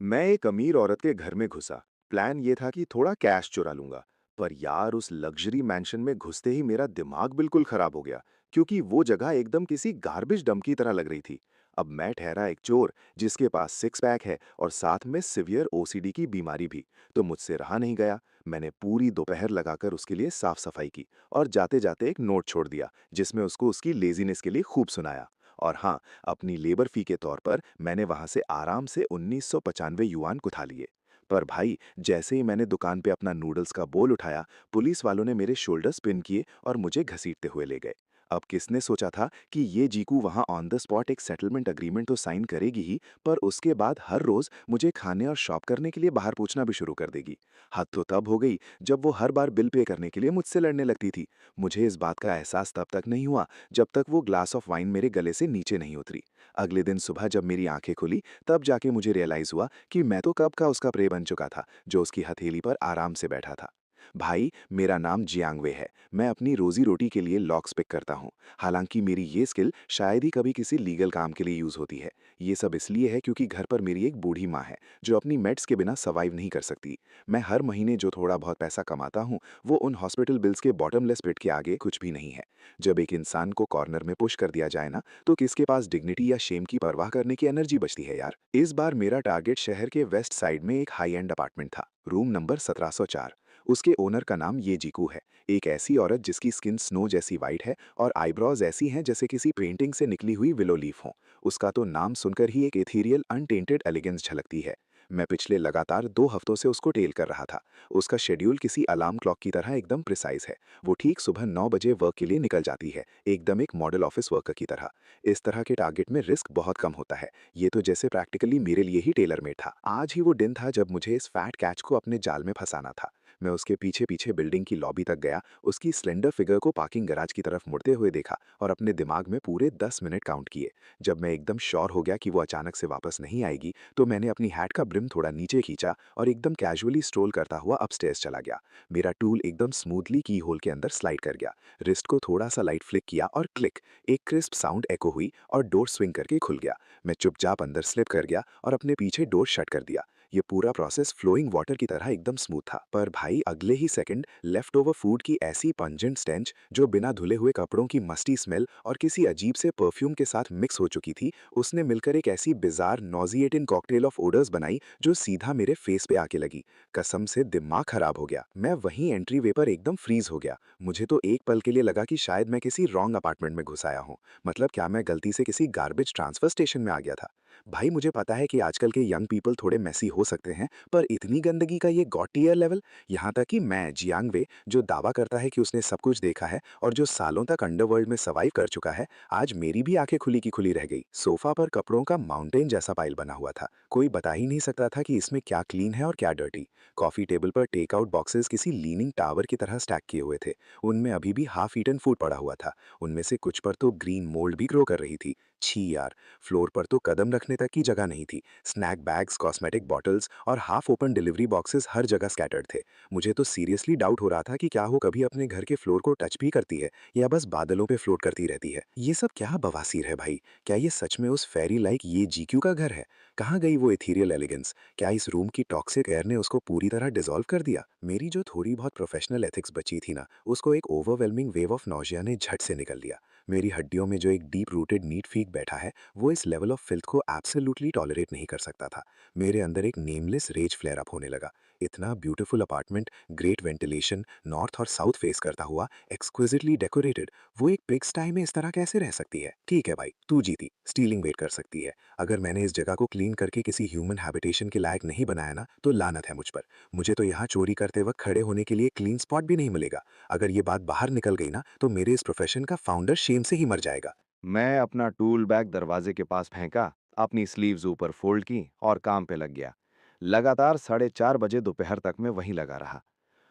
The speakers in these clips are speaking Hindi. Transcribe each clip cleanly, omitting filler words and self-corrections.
मैं एक अमीर औरत के घर में घुसा। प्लान ये था कि थोड़ा कैश चुरा लूंगा। पर यार उस लग्जरी मैंशन में घुसते ही मेरा दिमाग बिल्कुल खराब हो गया, क्योंकि वो जगह एकदम किसी गार्बेज डंप की तरह लग रही थी। अब मैं ठहरा एक चोर जिसके पास सिक्स पैक है और साथ में सिवियर ओसीडी की बीमारी भी। तो मुझसे रहा नहीं गया। मैंने पूरी दोपहर लगाकर उसके लिए साफ सफाई की और जाते जाते एक नोट छोड़ दिया जिसमें उसको उसकी लेजीनेस के लिए खूब सुनाया। और हाँ, अपनी लेबर फी के तौर पर मैंने वहां से आराम से 1995 युआन कुथा लिए। पर भाई, जैसे ही मैंने दुकान पे अपना नूडल्स का बोल उठाया, पुलिस वालों ने मेरे शोल्डर स्पिन किए और मुझे घसीटते हुए ले गए। अब किसने सोचा था कि ये जीकू वहां ऑन द स्पॉट एक सेटलमेंट अग्रीमेंट तो साइन करेगी ही, पर उसके बाद हर रोज मुझे खाने और शॉप करने के लिए बाहर पूछना भी शुरू कर देगी। हद तो तब हो गई जब वो हर बार बिल पे करने के लिए मुझसे लड़ने लगती थी। मुझे इस बात का एहसास तब तक नहीं हुआ जब तक वो ग्लास ऑफ वाइन मेरे गले से नीचे नहीं उतरी। अगले दिन सुबह जब मेरी आंखें खुली, तब जाके मुझे रियलाइज हुआ कि मैं तो कब का उसका प्रे बन चुका था, जो उसकी हथेली पर आराम से बैठा था। भाई, मेरा नाम जियांगवे है। मैं अपनी रोजी रोटी के लिए लॉक्स पिक करता हूँ। हालांकि मेरी ये स्किल शायद ही कभी किसी लीगल काम के लिए यूज होती है। ये सब इसलिए है क्योंकि घर पर मेरी एक बूढ़ी माँ है जो अपनी मेड्स के बिना सर्वाइव नहीं कर सकती। मैं हर महीने जो थोड़ा बहुत पैसा कमाता हूँ, वो उन हॉस्पिटल बिल्स के बॉटमलेस पिट के आगे कुछ भी नहीं है। जब एक इंसान को कॉर्नर में पुश कर दिया जाए ना, तो किसके पास डिग्निटी या शेम की परवाह करने की एनर्जी बचती है यार। इस बार मेरा टारगेट शहर के वेस्ट साइड में एक हाई एंड अपार्टमेंट था, रूम नंबर 1704। उसके ओनर का नाम ये जीकू है। एक ऐसी औरत जिसकी स्किन स्नो जैसी वाइट है और आईब्रॉज ऐसी हैं जैसे किसी पेंटिंग से निकली हुई विलो लीफ हो। उसका तो नाम सुनकर ही एक एथीरियल अनटेंटेड एलिगेंस झलकती है। मैं पिछले लगातार 2 हफ्तों से उसको टेल कर रहा था। उसका शेड्यूल किसी अलार्म क्लॉक की तरह एकदम प्रिसाइज है। वो ठीक सुबह 9 बजे वर्क के लिए निकल जाती है, एकदम एक मॉडल ऑफिस वर्कर की तरह। इस तरह के टारगेट में रिस्क बहुत कम होता है। ये तो जैसे प्रैक्टिकली मेरे लिए ही टेलर मेड था। आज ही वो दिन था जब मुझे इस फैट कैच को अपने जाल में फंसाना था। मैं उसके पीछे पीछे बिल्डिंग की लॉबी तक गया, उसकी स्लेंडर फिगर को पार्किंग गैराज की तरफ मुड़ते हुए देखा और अपने दिमाग में पूरे 10 मिनट काउंट किए। जब मैं एकदम श्योर हो गया कि वो अचानक से वापस नहीं आएगी, तो मैंने अपनी हैट का ब्रिम थोड़ा नीचे खींचा और एकदम कैजुअली स्ट्रोल करता हुआ अपस्टेयर्स चला गया। मेरा टूल एकदम स्मूथली की होल के अंदर स्लाइड कर गया। रिस्ट को थोड़ा सा लाइट फ्लिक किया और क्लिक, एक क्रिस्प साउंड एको हुई और डोर स्विंग करके खुल गया। मैं चुपचाप अंदर स्लिप कर गया और अपने पीछे डोर शट कर दिया। ये पूरा प्रोसेस फ्लोइंग वाटर की तरह एकदम स्मूथ था। पर भाई, अगले ही सेकंड लेफ्ट ओवर फूड की ऐसी पंजेंट स्टेंच, जो बिना धुले हुए कपड़ों की मस्टी स्मेल और किसी अजीब से परफ्यूम के साथ मिक्स हो चुकी थी, उसने मिलकर एक ऐसी बिजार नॉजिएटिंग कॉकटेल ऑफ ओडर्स बनाई जो सीधा मेरे फेस पे आके लगी। कसम से दिमाग खराब हो गया। मैं वहीं एंट्री वे पर एकदम फ्रीज हो गया। मुझे तो एक पल के लिए लगा कि शायद मैं किसी रॉन्ग अपार्टमेंट में घुस आया हूँ। मतलब क्या मैं गलती से किसी गार्बेज ट्रांसफर स्टेशन में आ गया था? भाई, मुझे पता है कि आजकल के यंग पीपल थोड़े मेसी हो सकते हैं, पर इतनी गंदगी का ये गॉड टियर लेवल! यहाँ तक कि मैं जियांग वे, जो दावा करता है कि उसने सब कुछ देखा है और जो सालों तक अंडरवर्ल्ड में सर्वाइव कर चुका है, आज मेरी भी आंखें खुली की खुली रह गई। सोफा पर कपड़ों का माउंटेन जैसा पाइल बना हुआ था। कोई बता ही नहीं सकता था कि इसमें क्या क्लीन है और क्या डर्टी। कॉफी टेबल पर टेक आउट बॉक्सेस किसी लीनिंग टावर की तरह स्टैक किए हुए थे। उनमें अभी भी हाफ ईटन फूड पड़ा हुआ था। उनमें से कुछ पर तो ग्रीन मोल्ड भी ग्रो कर रही थी। छी यार! फ्लोर पर तो कदम रखने तक की जगह नहीं थी। स्नैक बैग्स, कॉस्मेटिक बॉटल्स और हाफ ओपन डिलीवरी बॉक्सेस हर जगह स्कैटर्ड थे। मुझे तो सीरियसली डाउट हो रहा था कि क्या वो कभी अपने घर के फ्लोर को टच भी करती है या बस बादलों पे फ्लोट करती रहती है। ये सब क्या बवासीर है भाई? क्या ये सच में उस फेरी लाइक ये जीक्यू का घर है? कहाँ गई वो इथीरियल एलिगेंस? क्या इस रूम की टॉक्सिक एयर ने उसको पूरी तरह डिसॉल्व कर दिया? मेरी जो थोड़ी बहुत प्रोफेशनल एथिक्स बची थी ना, उसको एक ओवरवेलमिंग वेव ऑफ नौजिया ने झट से निकल लिया। मेरी हड्डियों में जो एक डीप रूटेड नीट फीक बैठा है, वो इस लेवल ऑफ फिल्थ को एब्सोल्युटली टॉलरेट नहीं कर सकता था। मेरे अंदर एक नेमलेस रेज फ्लेयर अप होने लगा। इतना beautiful apartment, great ventilation, north और साउथ फेस करता हुआ, एक्सक्विजिटली डेकोरेटेड, वो एक पिग्स्टाई में इस तरह कैसे रह सकती है? ठीक है भाई, तू जीती, स्टीलिंग वेट कर सकती है। अगर मैंने इस जगह को क्लीन करके किसी ह्यूमन हैबिटेशन के लायक नहीं बनाया ना, तो लानत है मुझ पर। मुझे तो यहाँ चोरी करते वक्त खड़े होने के लिए क्लीन स्पॉट भी नहीं मिलेगा। अगर ये बात बाहर निकल गई ना, तो मेरे इस प्रोफेशन का फाउंडर शेम से ही मर जाएगा। मैं अपना टूल बैग दरवाजे के पास फेंका, अपनी स्लीव्स ऊपर फोल्ड की और काम पे लग गया। लगातार 4:30 बजे दोपहर तक मैं वहीं लगा रहा।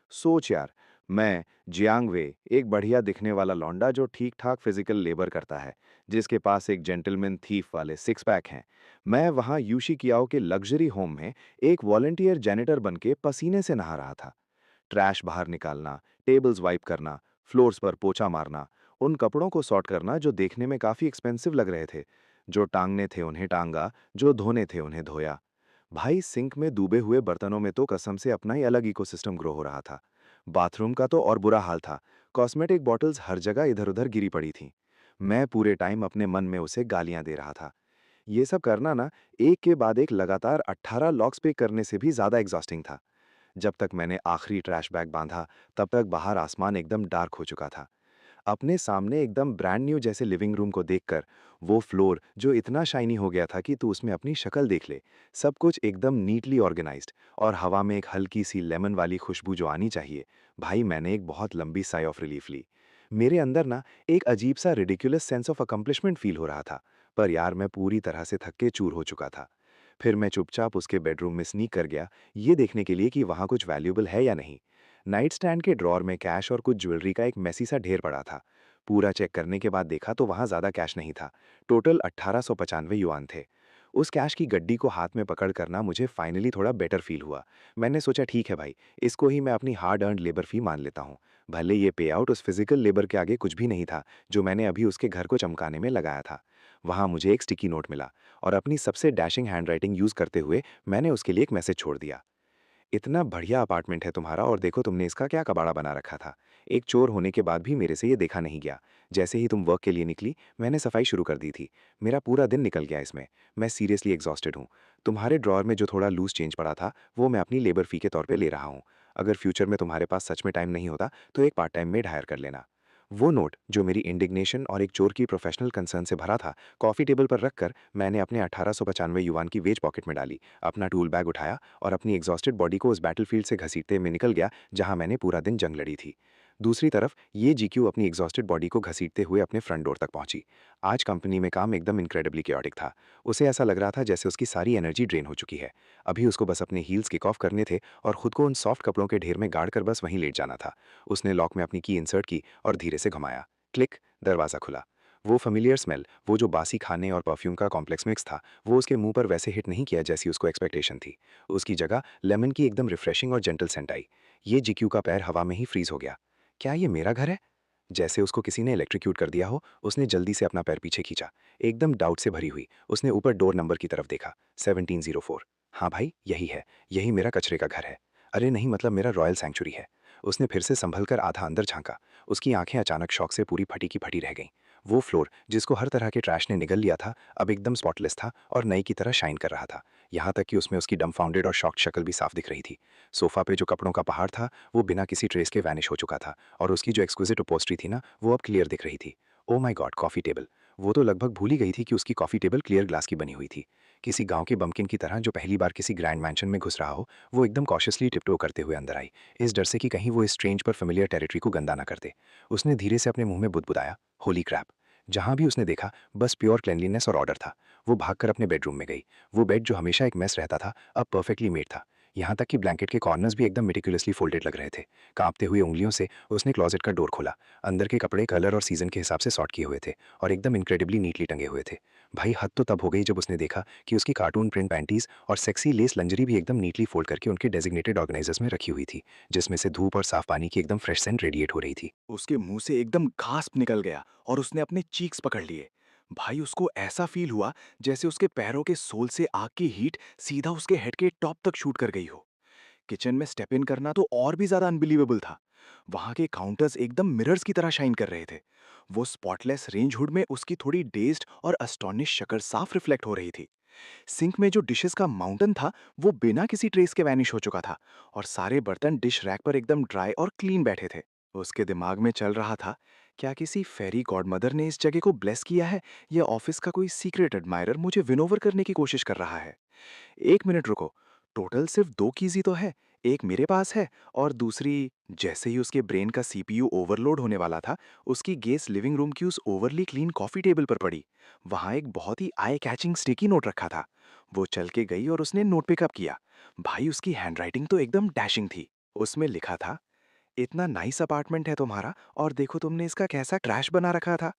सोच यार, मैं जियांग वे, एक बढ़िया दिखने वाला लौंडा जो ठीक-ठाक फिजिकल लेबर करता है, जिसके पास एक जेंटलमैन थीफ वाले सिक्स पैक हैं। मैं वहां यूशी कियाओ के लग्जरी होम में एक वॉलंटियर जैनिटर बनके पसीने से नहा रहा था। ट्रैश बाहर निकालना, टेबल्स वाइप करना, फ्लोर्स पर पोछा मारना, उन कपड़ों को सॉर्ट करना जो देखने में काफी एक्सपेंसिव लग रहे थे। जो टांगने थे उन्हें टांगा, जो धोने थे उन्हें धोया। भाई सिंक में डूबे हुए बर्तनों में तो कसम से अपना ही अलग इकोसिस्टम ग्रो हो रहा था। बाथरूम का तो और बुरा हाल था। कॉस्मेटिक बॉटल्स हर जगह इधर-उधर गिरी पड़ी थीं। मैं पूरे टाइम अपने मन में उसे गालियां दे रहा था। ये सब करना ना एक के बाद एक लगातार 18 लॉक्स पे करने से भी ज़्यादा एग्जॉस्टिंग था। जब तक मैंने आखिरी ट्रैश बैग बांधा, तब तक बाहर आसमान एकदम डार्क हो चुका था। अपने सामने एकदम ब्रांड न्यू जैसे लिविंग रूम को देखकर, वो फ्लोर जो इतना शाइनी हो गया था कि तू उसमें अपनी शक्ल देख ले, सब कुछ एकदम नीटली ऑर्गेनाइज्ड और हवा में एक हल्की सी लेमन वाली खुशबू जो आनी चाहिए, भाई मैंने एक बहुत लंबी साई ऑफ रिलीफ ली। मेरे अंदर ना एक अजीब सा ridiculous sense of accomplishment feel हो रहा था, पर यार मैं पूरी तरह से थक के चूर हो चुका था। फिर मैं चुपचाप उसके बेडरूम में स्नीक कर गया, ये देखने के लिए कि वहाँ कुछ वैल्यूएबल है या नहीं। नाइट स्टैंड के ड्रॉर में कैश और कुछ ज्वेलरी का एक मेसी सा ढेर पड़ा था। पूरा चेक करने के बाद देखा तो वहाँ ज़्यादा कैश नहीं था। टोटल 1895 युआन थे। उस कैश की गड्डी को हाथ में पकड़ कर ना मुझे फाइनली थोड़ा बेटर फील हुआ। मैंने सोचा ठीक है भाई, इसको ही मैं अपनी हार्ड अर्न्ड लेबर फी मान लेता हूँ। भले ये पे आउट उस फिजिकल लेबर के आगे कुछ भी नहीं था, जो मैंने अभी उसके घर को चमकाने में लगाया था। वहाँ मुझे एक स्टिकी नोट मिला और अपनी सबसे डैशिंग हैंडराइटिंग यूज़ करते हुए मैंने उसके लिए एक मैसेज छोड़ दिया। इतना बढ़िया अपार्टमेंट है तुम्हारा और देखो तुमने इसका क्या कबाड़ा बना रखा था। एक चोर होने के बाद भी मेरे से ये देखा नहीं गया। जैसे ही तुम वर्क के लिए निकली, मैंने सफाई शुरू कर दी थी। मेरा पूरा दिन निकल गया इसमें। मैं सीरियसली एग्जॉस्टेड हूँ। तुम्हारे ड्रॉअर में जो थोड़ा लूज़ चेंज पड़ा था, वो मैं अपनी लेबर फ़ी के तौर पे ले रहा हूँ। अगर फ्यूचर में तुम्हारे पास सच में टाइम नहीं होता, तो एक पार्ट टाइम मेड हायर कर लेना। वो नोट जो मेरी इंडिग्नेशन और एक चोर की प्रोफेशनल कंसर्न से भरा था, कॉफ़ी टेबल पर रखकर मैंने अपने 1895 युआन की वेज पॉकेट में डाली, अपना टूल बैग उठाया और अपनी एग्जॉस्टेड बॉडी को उस बैटलफील्ड से घसीटते में निकल गया जहां मैंने पूरा दिन जंग लड़ी थी। दूसरी तरफ ये जीक्यू अपनी एग्जॉस्टेड बॉडी को घसीटते हुए अपने फ्रंट डोर तक पहुंची। आज कंपनी में काम एकदम इनक्रेडिबली क्योटिक था। उसे ऐसा लग रहा था जैसे उसकी सारी एनर्जी ड्रेन हो चुकी है। अभी उसको बस अपने हील्स किक ऑफ करने थे और खुद को उन सॉफ्ट कपड़ों के ढेर में गाड़ कर बस वहीं लेट जाना था। उसने लॉक में अपनी की इंसर्ट की और धीरे से घुमाया। क्लिक। दरवाज़ा खुला। वो फ़ैमिलियर स्मेल, वो जो बासी खाने और परफ्यूम का कॉम्प्लेक्स मिक्स था, वो उसके मुंह पर वैसे हिट नहीं किया जैसी उसको एक्सपेक्टेशन थी। उसकी जगह लेमन की एकदम रिफ्रेशिंग और जेंटल सेंट आई। ये जीक्यू का पैर हवा में ही फ्रीज़ हो गया। क्या ये मेरा घर है? जैसे उसको किसी ने इलेक्ट्रिक्यूट कर दिया हो, उसने जल्दी से अपना पैर पीछे खींचा। एकदम डाउट से भरी हुई, उसने ऊपर डोर नंबर की तरफ देखा, 1704। हाँ भाई, यही है। यही मेरा कचरे का घर है। अरे नहीं, मतलब मेरा रॉयल सैंक्चुरी है। उसने फिर से संभल कर आधा अंदर झांका। उसकी आंखें अचानक शौक से पूरी फटी की फटी रह गईं। वो फ्लोर, जिसको हर तरह के ट्रैश ने निगल लिया था, अब एकदम स्पॉटलेस था और नई की तरह शाइन कर रहा था। यहाँ तक कि उसमें उसकी डम्फाउंडेड और शॉक्ड शक्ल भी साफ दिख रही थी। सोफा पे जो कपड़ों का पहाड़ था, वो बिना किसी ट्रेस के वैनिश हो चुका था और उसकी जो एक्सक्विजिट अपॉस्ट्री थी ना, वो अब क्लियर दिख रही थी। Oh my God, coffee table! वो तो लगभग भूल ही गई थी कि उसकी कॉफ़ी टेबल क्लियर ग्लास की बनी हुई थी। किसी गाँव के बम्पकिन की तरह जो पहली बार किसी ग्रैंड मैंशन में घुस रहा हो, वो एकदम कॉशियसली टिपटो करते हुए अंदर आई, इस डर से कि कहीं वो इस स्ट्रेंज पर फ़ैमिलियर टेरिटरी को गंदा ना कर दे। उसने धीरे से अपने मुँह में बुदबुदाया, होली क्रैप! जहाँ भी उसने देखा, बस प्योर क्लेanलीनेस और ऑर्डर था। वो भागकर अपने बेडरूम में गई। वो बेड जो हमेशा एक मेस रहता था, अब परफेक्टली मेड था। यहाँ तक कि ब्लैंकेट के कॉर्नर्स भी एकदम मेटिकुलसली फोल्डेड लग रहे थे। काँपते हुए उँगलियों से उसने क्लोजेट का डोर खोला। अंदर के कपड़े कलर और सीज़न के हिसाब से सॉर्ट किए हुए थे और एकदम इनक्रेडिबली नीटली टंगे हुए थे। भाई हद तो तब हो गई जब उसने देखा कि उसकी कार्टून प्रिंट पैंटीज़ और सेक्सी लेस लंजरी भी एकदम नीटली फोल्ड करके उनके डेजिग्नेटेड ऑर्गेनाइजर्स में रखी हुई थी, जिसमें से धूप और साफ पानी की एकदम फ्रेश सेंट रेडिएट हो रही थी। उसके मुंह से एकदम गास्प निकल गया और उसने अपने चीक्स पकड़ लिए। भाई उसको ऐसा फील हुआ जैसे उसके पैरों के सोल से आग की हीट सीधा उसके हेड के टॉप तक शूट कर गई हो। किचन में स्टेप इन करना तो और भी ज्यादा अनबिलीवेबल था। वहां के काउंटर्स एकदम मिरर्स की तरह शाइन कर रहे थे। वो स्पॉटलेस रेंज हुड में उसकी थोड़ी डेज्ड और अस्टोनिश शक्ल साफ रिफ्लेक्ट हो रही थी। सिंक में जो डिशेस का माउंटेन था, वो बिना किसी ट्रेस के वैनिश हो चुका था और सारे बर्तन डिश रैक पर एकदम ड्राई और क्लीन बैठे थे। उसके दिमाग में चल रहा था, क्या किसी फेरी गॉडमदर ने इस जगह को ब्लेस किया है या ऑफिस का कोई सीक्रेट एडमायरर मुझे विन ओवर करने की कोशिश कर रहा है। एक मिनट रुको, टोटल सिर्फ दो कीज ही तो है। एक मेरे पास है और दूसरी। जैसे ही उसके ब्रेन का सीपीयू ओवरलोड होने वाला था, उसकी गेस लिविंग रूम की उस ओवरली क्लीन कॉफी टेबल पर पड़ी। वहां एक बहुत ही आई कैचिंग स्टिकी नोट रखा था। वो चल के गई और उसने नोट पिकअप किया। भाई उसकी हैंडराइटिंग तो एकदम डैशिंग थी। उसमें लिखा था, इतना नाइस अपार्टमेंट है तुम्हारा और देखो तुमने इसका कैसा ट्रैश बना रखा था।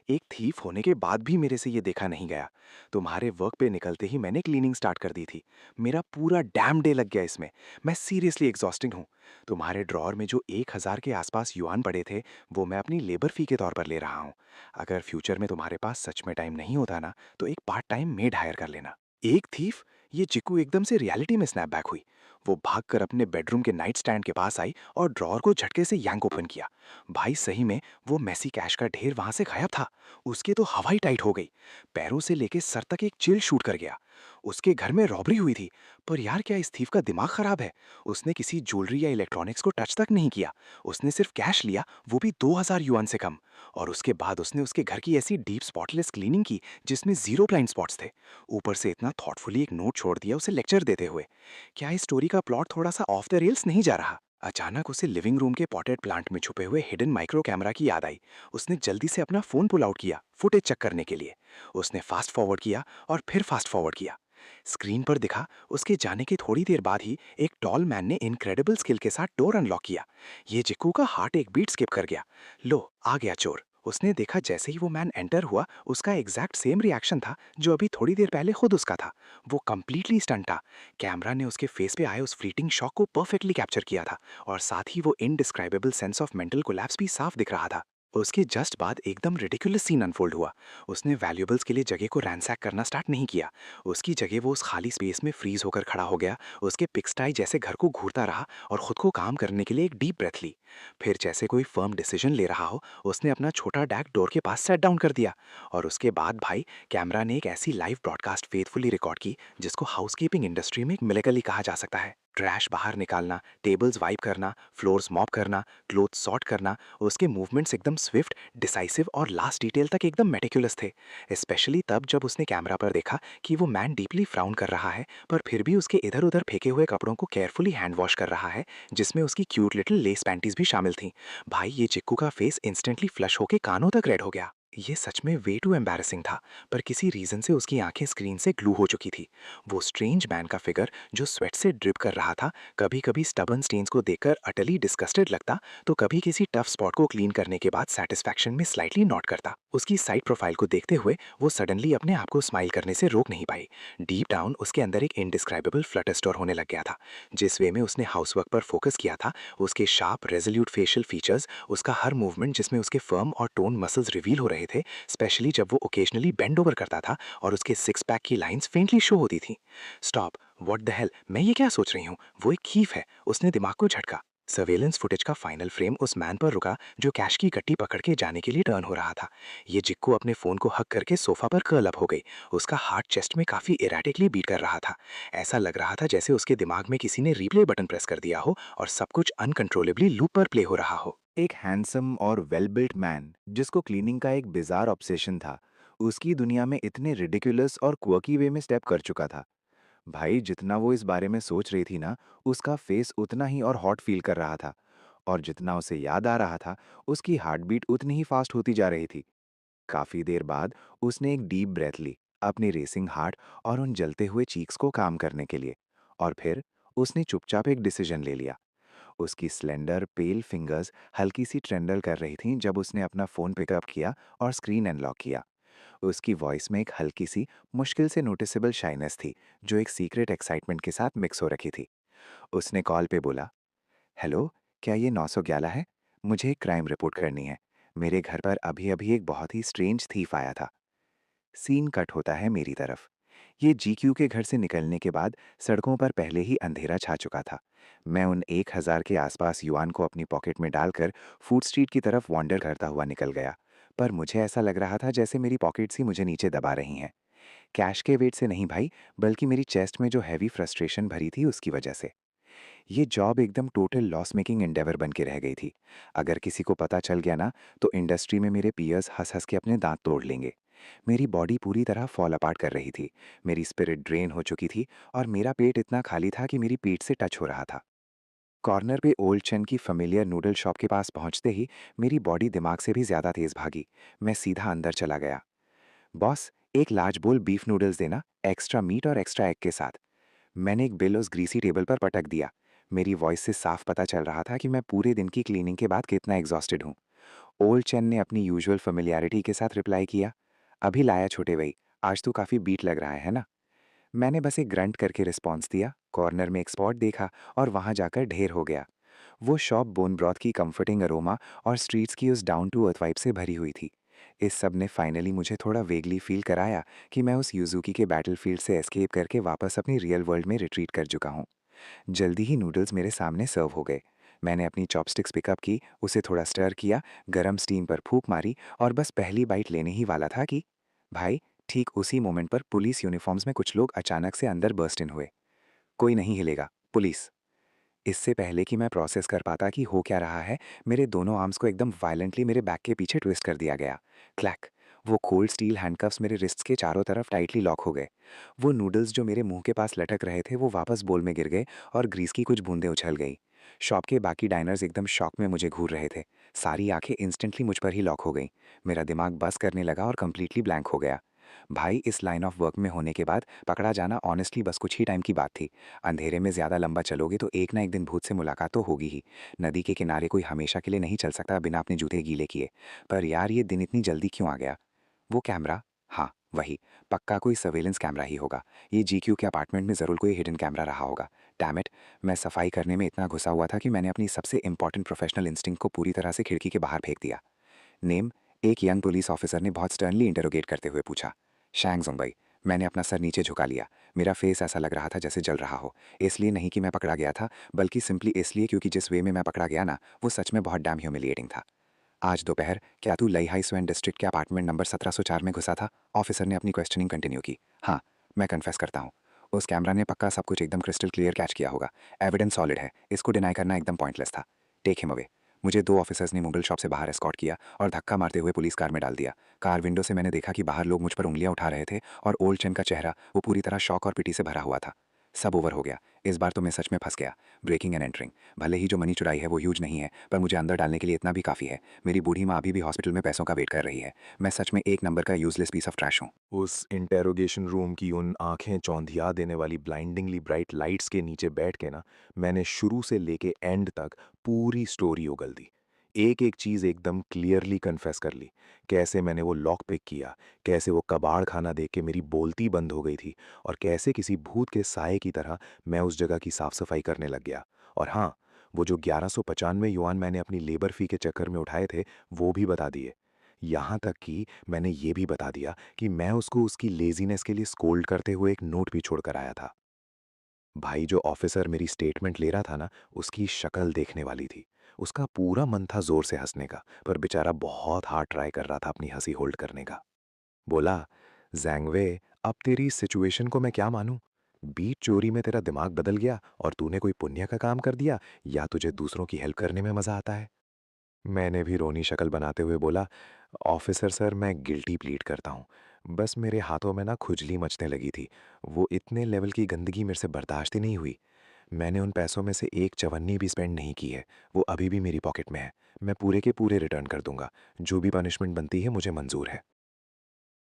एक थीफ होने के बाद भी मेरे से ये देखा नहीं गया। तुम्हारे वर्क पे निकलते ही मैंने क्लीनिंग स्टार्ट कर दी थी। मेरा पूरा डैम डे लग गया इसमें। मैं सीरियसली एग्जॉस्टिंग हूँ। तुम्हारे ड्रॉअर में जो 1000 के आसपास युआन पड़े थे, वो मैं अपनी लेबर फी के तौर पर ले रहा हूँ। अगर फ्यूचर में तुम्हारे पास सच में टाइम नहीं होता ना, तो एक पार्ट टाइम मेड हायर कर लेना। एक थीफ? ये चिक्कू एकदम से रियलिटी में स्नैपबैक हुई। वो भागकर अपने बेडरूम के नाइट स्टैंड के पास आई और ड्रॉअर को झटके से यांक ओपन किया। भाई सही में वो मैसी कैश का ढेर वहां से गायब था। उसके तो हवा ही टाइट हो गई। पैरों से लेके सर तक एक चिल शूट कर गया। उसके घर में रॉबरी हुई थी। पर यार क्या इस थीफ का दिमाग खराब है? उसने किसी ज्वेलरी या इलेक्ट्रॉनिक्स को टच तक नहीं किया। उसने सिर्फ कैश लिया, वो भी 2000 युआन से कम। और उसके बाद उसने उसके घर की ऐसी डीप स्पॉटलेस क्लीनिंग की जिसमें जीरो ब्लाइंड स्पॉट्स थे। ऊपर से इतना थॉटफुली एक नोट छोड़ दिया उसे लेक्चर देते हुए। क्या इस स्टोरी का प्लॉट थोड़ा सा ऑफ द रेल्स नहीं जा रहा? अचानक उसे लिविंग रूम के पॉटेड प्लांट में छुपे हुए हिडन माइक्रो कैमरा की याद आई। उसने जल्दी से अपना फोन पुल आउट किया फुटेज चेक करने के लिए। उसने फास्ट फॉरवर्ड किया और फिर फास्ट फॉरवर्ड किया। स्क्रीन पर दिखा, उसके जाने की थोड़ी देर बाद ही एक टॉल मैन ने इनक्रेडिबल स्किल के साथ डोर अनलॉक किया। ये जिक्कू का हार्ट एक बीट स्किप कर गया। लो आ गया चोर। उसने देखा जैसे ही वो मैन एंटर हुआ, उसका एग्जैक्ट सेम रिएक्शन था जो अभी थोड़ी देर पहले खुद उसका था। वो कंप्लीटली स्टन था। कैमरा ने उसके फेस पे आए उस फ्लीटिंग शॉक को परफेक्टली कैप्चर किया था। और साथ ही वो indescribable sense of mental collapse भी साफ दिख रहा था। उसके जस्ट बाद एकदम रिडिकुलस सीन अनफोल्ड हुआ। उसने वैल्यूएबल्स के लिए जगह को रैंसैक करना स्टार्ट नहीं किया। उसकी जगह वो उस खाली स्पेस में फ्रीज होकर खड़ा हो गया। उसके पिक्सटाई जैसे घर को घूरता रहा और खुद को काम करने के लिए एक डीप ब्रेथ ली। फिर जैसे कोई फर्म डिसीजन ले रहा हो, उसने अपना छोटा डैक डोर के पास सेट डाउन कर दिया। और उसके बाद भाई, कैमरा ने एक ऐसी लाइव ब्रॉडकास्ट फेथफुली रिकॉर्ड की जिसको हाउसकीपिंग इंडस्ट्री में एक मिरेकल ही कहा जा सकता है। ट्रैश बाहर निकालना, टेबल्स वाइप करना, फ्लोर्स मॉप करना, क्लोथ सॉर्ट करना। उसके मूवमेंट्स एकदम स्विफ्ट, डिसाइसिव और लास्ट डिटेल तक एकदम मेटिकुलस थे। स्पेशली तब जब उसने कैमरा पर देखा कि वो मैन डीपली फ्राउन कर रहा है, पर फिर भी उसके इधर उधर फेंके हुए कपड़ों को केयरफुली हैंड वॉश कर रहा है, जिसमें उसकी क्यूट लिटिल लेस पैंटीज भी शामिल थीं। भाई ये चिक्कू का फेस इंस्टेंटली फ्लश होके कानों तक रेड हो गया। ये सच में वे टू एम्बैरेसिंग था। पर किसी रीजन से उसकी आंखें स्क्रीन से ग्लू हो चुकी थी। वो स्ट्रेंज मैन का फिगर जो स्वेट से ड्रिप कर रहा था, कभी कभी स्टबन स्टेन्स को देखकर अटली डिस्कस्टेड लगता, तो कभी किसी टफ स्पॉट को क्लीन करने के बाद सेटिस्फैक्शन में स्लाइटली नॉट करता। उसकी साइड प्रोफाइल को देखते हुए वो सडनली अपने आप को स्माइल करने से रोक नहीं पाई। डीप डाउन उसके अंदर एक इनडिस्क्राइबेबल फ्लटर स्टोर होने लग गया था। जिस वे में उसने हाउसवर्क पर फोकस किया था, उसके शार्प रेजोल्यूट फेशियल फीचर्स, उसका हर मूवमेंट जिसमें उसके फर्म और टोन मसल्स रिवील हो रहे थे, स्पेशली जब वो ओकेजनली बेंड ओवर करता था और उसके सिक्स पैक की लाइंस फेंटली शो होती थी। स्टॉप, व्हाट द हेल, मैं ये क्या सोच रही हूँ? वो एक खीफ है। उसने दिमाग को झटका। सर्वेलेंस फुटेज का फाइनल फ्रेम उस मैन पर रुका जो कैश की गट्टी पकड़ के जाने के लिए टर्न हो रहा था। ये जिक्को अपने फोन को हक करके सोफा पर कर्ल अप हो गई। उसका हार्ट चेस्ट में काफी इरेटिकली बीट कर रहा था। ऐसा लग रहा था जैसे उसके दिमाग में किसी ने रिप्ले बटन प्रेस कर दिया हो और सब कुछ अनकंट्रोलेबली लूप पर प्ले हो रहा हो। एक हैंडसम और वेल बिल्ट मैन जिसको क्लीनिंग का एक बिजार ऑब्सेशन था, उसकी दुनिया में इतने रिडिकुलस और क्वर्की वे में स्टेप कर चुका था। भाई जितना वो इस बारे में सोच रही थी ना, उसका फेस उतना ही और हॉट फील कर रहा था। और जितना उसे याद आ रहा था, उसकी हार्ट बीट उतनी ही फास्ट होती जा रही थी। काफी देर बाद उसने एक डीप ब्रेथ ली, अपनी रेसिंग हार्ट और उन जलते हुए चीक्स को काम करने के लिए। और फिर उसने चुपचाप एक डिसीजन ले लिया। उसकी स्लेंडर पेल फिंगर्स हल्की सी ट्रेंडल कर रही थीं जब उसने अपना फ़ोन पिकअप किया और स्क्रीन अनलॉक किया। उसकी वॉइस में एक हल्की सी, मुश्किल से नोटिसेबल शाइनेस थी, जो एक सीक्रेट एक्साइटमेंट के साथ मिक्स हो रखी थी। उसने कॉल पे बोला, हेलो, क्या ये 911 है? मुझे एक क्राइम रिपोर्ट करनी है। मेरे घर पर अभी-अभी एक बहुत ही स्ट्रेंज थीफ आया था। सीन कट होता है मेरी तरफ। ये जीक्यू के घर से निकलने के बाद सड़कों पर पहले ही अंधेरा छा चुका था। मैं उन 1000 के आसपास युआन को अपनी पॉकेट में डालकर फूड स्ट्रीट की तरफ वॉन्डर करता हुआ निकल गया। पर मुझे ऐसा लग रहा था जैसे मेरी पॉकेट्स ही मुझे नीचे दबा रही हैं। कैश के वेट से नहीं भाई, बल्कि मेरी चेस्ट में जो हैवी फ्रस्ट्रेशन भरी थी उसकी वजह से। ये जॉब एकदम टोटल लॉस मेकिंग एंडेवर बन के रह गई थी। अगर किसी को पता चल गया ना, तो इंडस्ट्री में मेरे पीयर्स हंस-हंस के अपने दांत तोड़ लेंगे। मेरी बॉडी पूरी तरह फॉल अपार्ट कर रही थी। मेरी स्पिरिट ड्रेन हो चुकी थी और मेरा पेट इतना खाली था कि मेरी पीठ से टच हो रहा था। कॉर्नर पे ओल्ड चेन की फ़ैमिलियर नूडल शॉप के पास पहुंचते ही मेरी बॉडी दिमाग से भी ज़्यादा तेज़ भागी। मैं सीधा अंदर चला गया। बॉस, एक लार्ज बोल बीफ नूडल्स देना, एक्स्ट्रा मीट और एक्स्ट्रा एग के साथ। मैंने एक बिल उस ग्रीसी टेबल पर पटक दिया। मेरी वॉइस से साफ पता चल रहा था कि मैं पूरे दिन की क्लीनिंग के बाद कितना एग्जॉस्टेड हूँ। ओल्ड चेन ने अपनी यूजुअल फ़ैमिलियरिटी के साथ रिप्लाई किया, अभी लाया छोटे भई, आज तो काफ़ी बीट लग रहा है ना? मैंने बस एक ग्रंट करके रिस्पॉन्स दिया, कॉर्नर में एक स्पॉट देखा और वहाँ जाकर ढेर हो गया। वो शॉप बोन ब्रॉथ की कंफर्टिंग अरोमा और स्ट्रीट्स की उस डाउन टू अर्थ वाइब से भरी हुई थी। इस सब ने फाइनली मुझे थोड़ा वेगली फील कराया कि मैं उस यूजुकी के बैटलफील्ड से एस्केप करके वापस अपनी रियल वर्ल्ड में रिट्रीट कर चुका हूँ। जल्दी ही नूडल्स मेरे सामने सर्व हो गए। मैंने अपनी चॉपस्टिक्स पिकअप की, उसे थोड़ा स्टर किया, गरम स्टीम पर फूंक मारी और बस पहली बाइट लेने ही वाला था कि भाई, ठीक उसी मोमेंट पर पुलिस यूनिफॉर्म्स में कुछ लोग अचानक से अंदर बर्स्ट इन हुए। कोई नहीं हिलेगा, पुलिस। इससे पहले कि मैं प्रोसेस कर पाता कि हो क्या रहा है, मेरे दोनों आर्म्स को एकदम वायलेंटली मेरे बैक के पीछे ट्विस्ट कर दिया गया। क्लैक! वो कोल्ड स्टील हैंडकफ्स मेरे रिस्ट्स के चारों तरफ टाइटली लॉक हो गए। वो नूडल्स जो मेरे मुंह के पास लटक रहे थे, वो वापस बोल में गिर गए और ग्रीस की कुछ बूंदें उछल गई। शॉप के बाकी डाइनर्स एकदम शॉक में मुझे घूर रहे थे। सारी आंखें इंस्टेंटली मुझ पर ही लॉक हो गईं। मेरा दिमाग बस करने लगा और कंप्लीटली ब्लैंक हो गया। भाई, इस लाइन ऑफ वर्क में होने के बाद पकड़ा जाना ऑनेस्टली बस कुछ ही टाइम की बात थी। अंधेरे में ज़्यादा लंबा चलोगे तो एक ना एक दिन भूत से मुलाकात तो होगी ही। नदी के किनारे कोई हमेशा के लिए नहीं चल सकता बिना अपने जूते गीले किए। पर यार, ये दिन इतनी जल्दी क्यों आ गया? वो कैमरा, हाँ, वही, पक्का कोई सर्वेलेंस कैमरा ही होगा। ये जीक्यू के अपार्टमेंट में ज़रूर कोई हिडन कैमरा रहा होगा। Damn it! मैं सफाई करने में इतना घुसा हुआ था कि मैंने अपनी सबसे इंपॉर्टेंट प्रोफेशनल इंस्टिंक्ट को पूरी तरह से खिड़की के बाहर फेंक दिया। नेम? एक यंग पुलिस ऑफिसर ने बहुत स्टर्नली इंटरोगेट करते हुए पूछा। शैंग ज़ोंगबई। मैंने अपना सर नीचे झुका लिया। मेरा फेस ऐसा लग रहा था जैसे जल रहा हो। इसलिए नहीं कि मैं पकड़ा गया था, बल्कि सिंपली इसलिए क्योंकि जिस वे में मैं पकड़ा गया ना, वो सच में बहुत डैम ह्यूमिलिएटिंग था। आज दोपहर क्या तू लईहाई स्वेन डिस्ट्रिक्ट के अपार्टमेंट नंबर 1704 में घुसा था? ऑफिसर ने अपनी क्वेश्चनिंग कंटिन्यू की। हाँ, मैं कन्फेस करता हूँ। उस कैमरा ने पक्का सब कुछ एकदम क्रिस्टल क्लियर कैच किया होगा। एविडेंस सॉलिड है, इसको डिनाई करना एकदम पॉइंटलेस था। Take him away. मुझे 2 ऑफिसर्स ने मोबाइल शॉप से बाहर एस्कॉर्ट किया और धक्का मारते हुए पुलिस कार में डाल दिया। कार विंडो से मैंने देखा कि बाहर लोग मुझ पर उंगलियां उठा रहे थे और ओल्ड चेन का चेहरा वो पूरी तरह शॉक और पिटी से भरा हुआ था। सब ओवर हो गया। इस बार तो मैं सच में फंस गया। Breaking and entering. भले ही जो मनी चुराई है वो ह्यूज नहीं है, पर मुझे अंदर डालने के लिए इतना भी काफ़ी है। मेरी बूढ़ी माँ अभी भी हॉस्पिटल में पैसों का वेट कर रही है। मैं सच में एक नंबर का यूजलेस पीस ऑफ ट्रैश हूँ। उस इंटेरोगेशन रूम की उन आंखें चौंधिया देने वाली ब्लाइंडिंगली ब्राइट लाइट्स के नीचे बैठ के ना, मैंने शुरू से लेके एंड तक पूरी स्टोरी उगल दी। एक एक चीज़ एकदम क्लियरली कन्फेस कर ली। कैसे मैंने वो लॉक पिक किया, कैसे वो कबाड़ खाना देख के मेरी बोलती बंद हो गई थी, और कैसे किसी भूत के साए की तरह मैं उस जगह की साफ सफाई करने लग गया। और हाँ, वो जो 1195 युआन मैंने अपनी लेबर फी के चक्कर में उठाए थे, वो भी बता दिए। यहाँ तक कि मैंने ये भी बता दिया कि मैं उसको उसकी लेज़ीनेस के लिए स्कोल्ड करते हुए एक नोट भी छोड़कर आया था। भाई, जो ऑफ़िसर मेरी स्टेटमेंट ले रहा था ना, उसकी शक्ल देखने वाली थी। उसका पूरा मन था ज़ोर से हँसने का, पर बेचारा बहुत हार्ड ट्राई कर रहा था अपनी हँसी होल्ड करने का। बोला, "ज़ैंगवे, अब तेरी इस सिचुएशन को मैं क्या मानूँ? बीट चोरी में तेरा दिमाग बदल गया और तूने कोई पुण्य का काम कर दिया, या तुझे दूसरों की हेल्प करने में मज़ा आता है?" मैंने भी रोनी शक्ल बनाते हुए बोला, ऑफिसर सर, मैं गिल्टी प्लीड करता हूँ। बस मेरे हाथों में ना खुजली मचने लगी थी। वो इतने लेवल की गंदगी मेरे से बर्दाश्त ही नहीं हुई। मैंने उन पैसों में से एक चवन्नी भी स्पेंड नहीं की है। वो अभी भी मेरी पॉकेट में है। मैं पूरे के पूरे रिटर्न कर दूंगा। जो भी पनिशमेंट बनती है मुझे मंजूर है।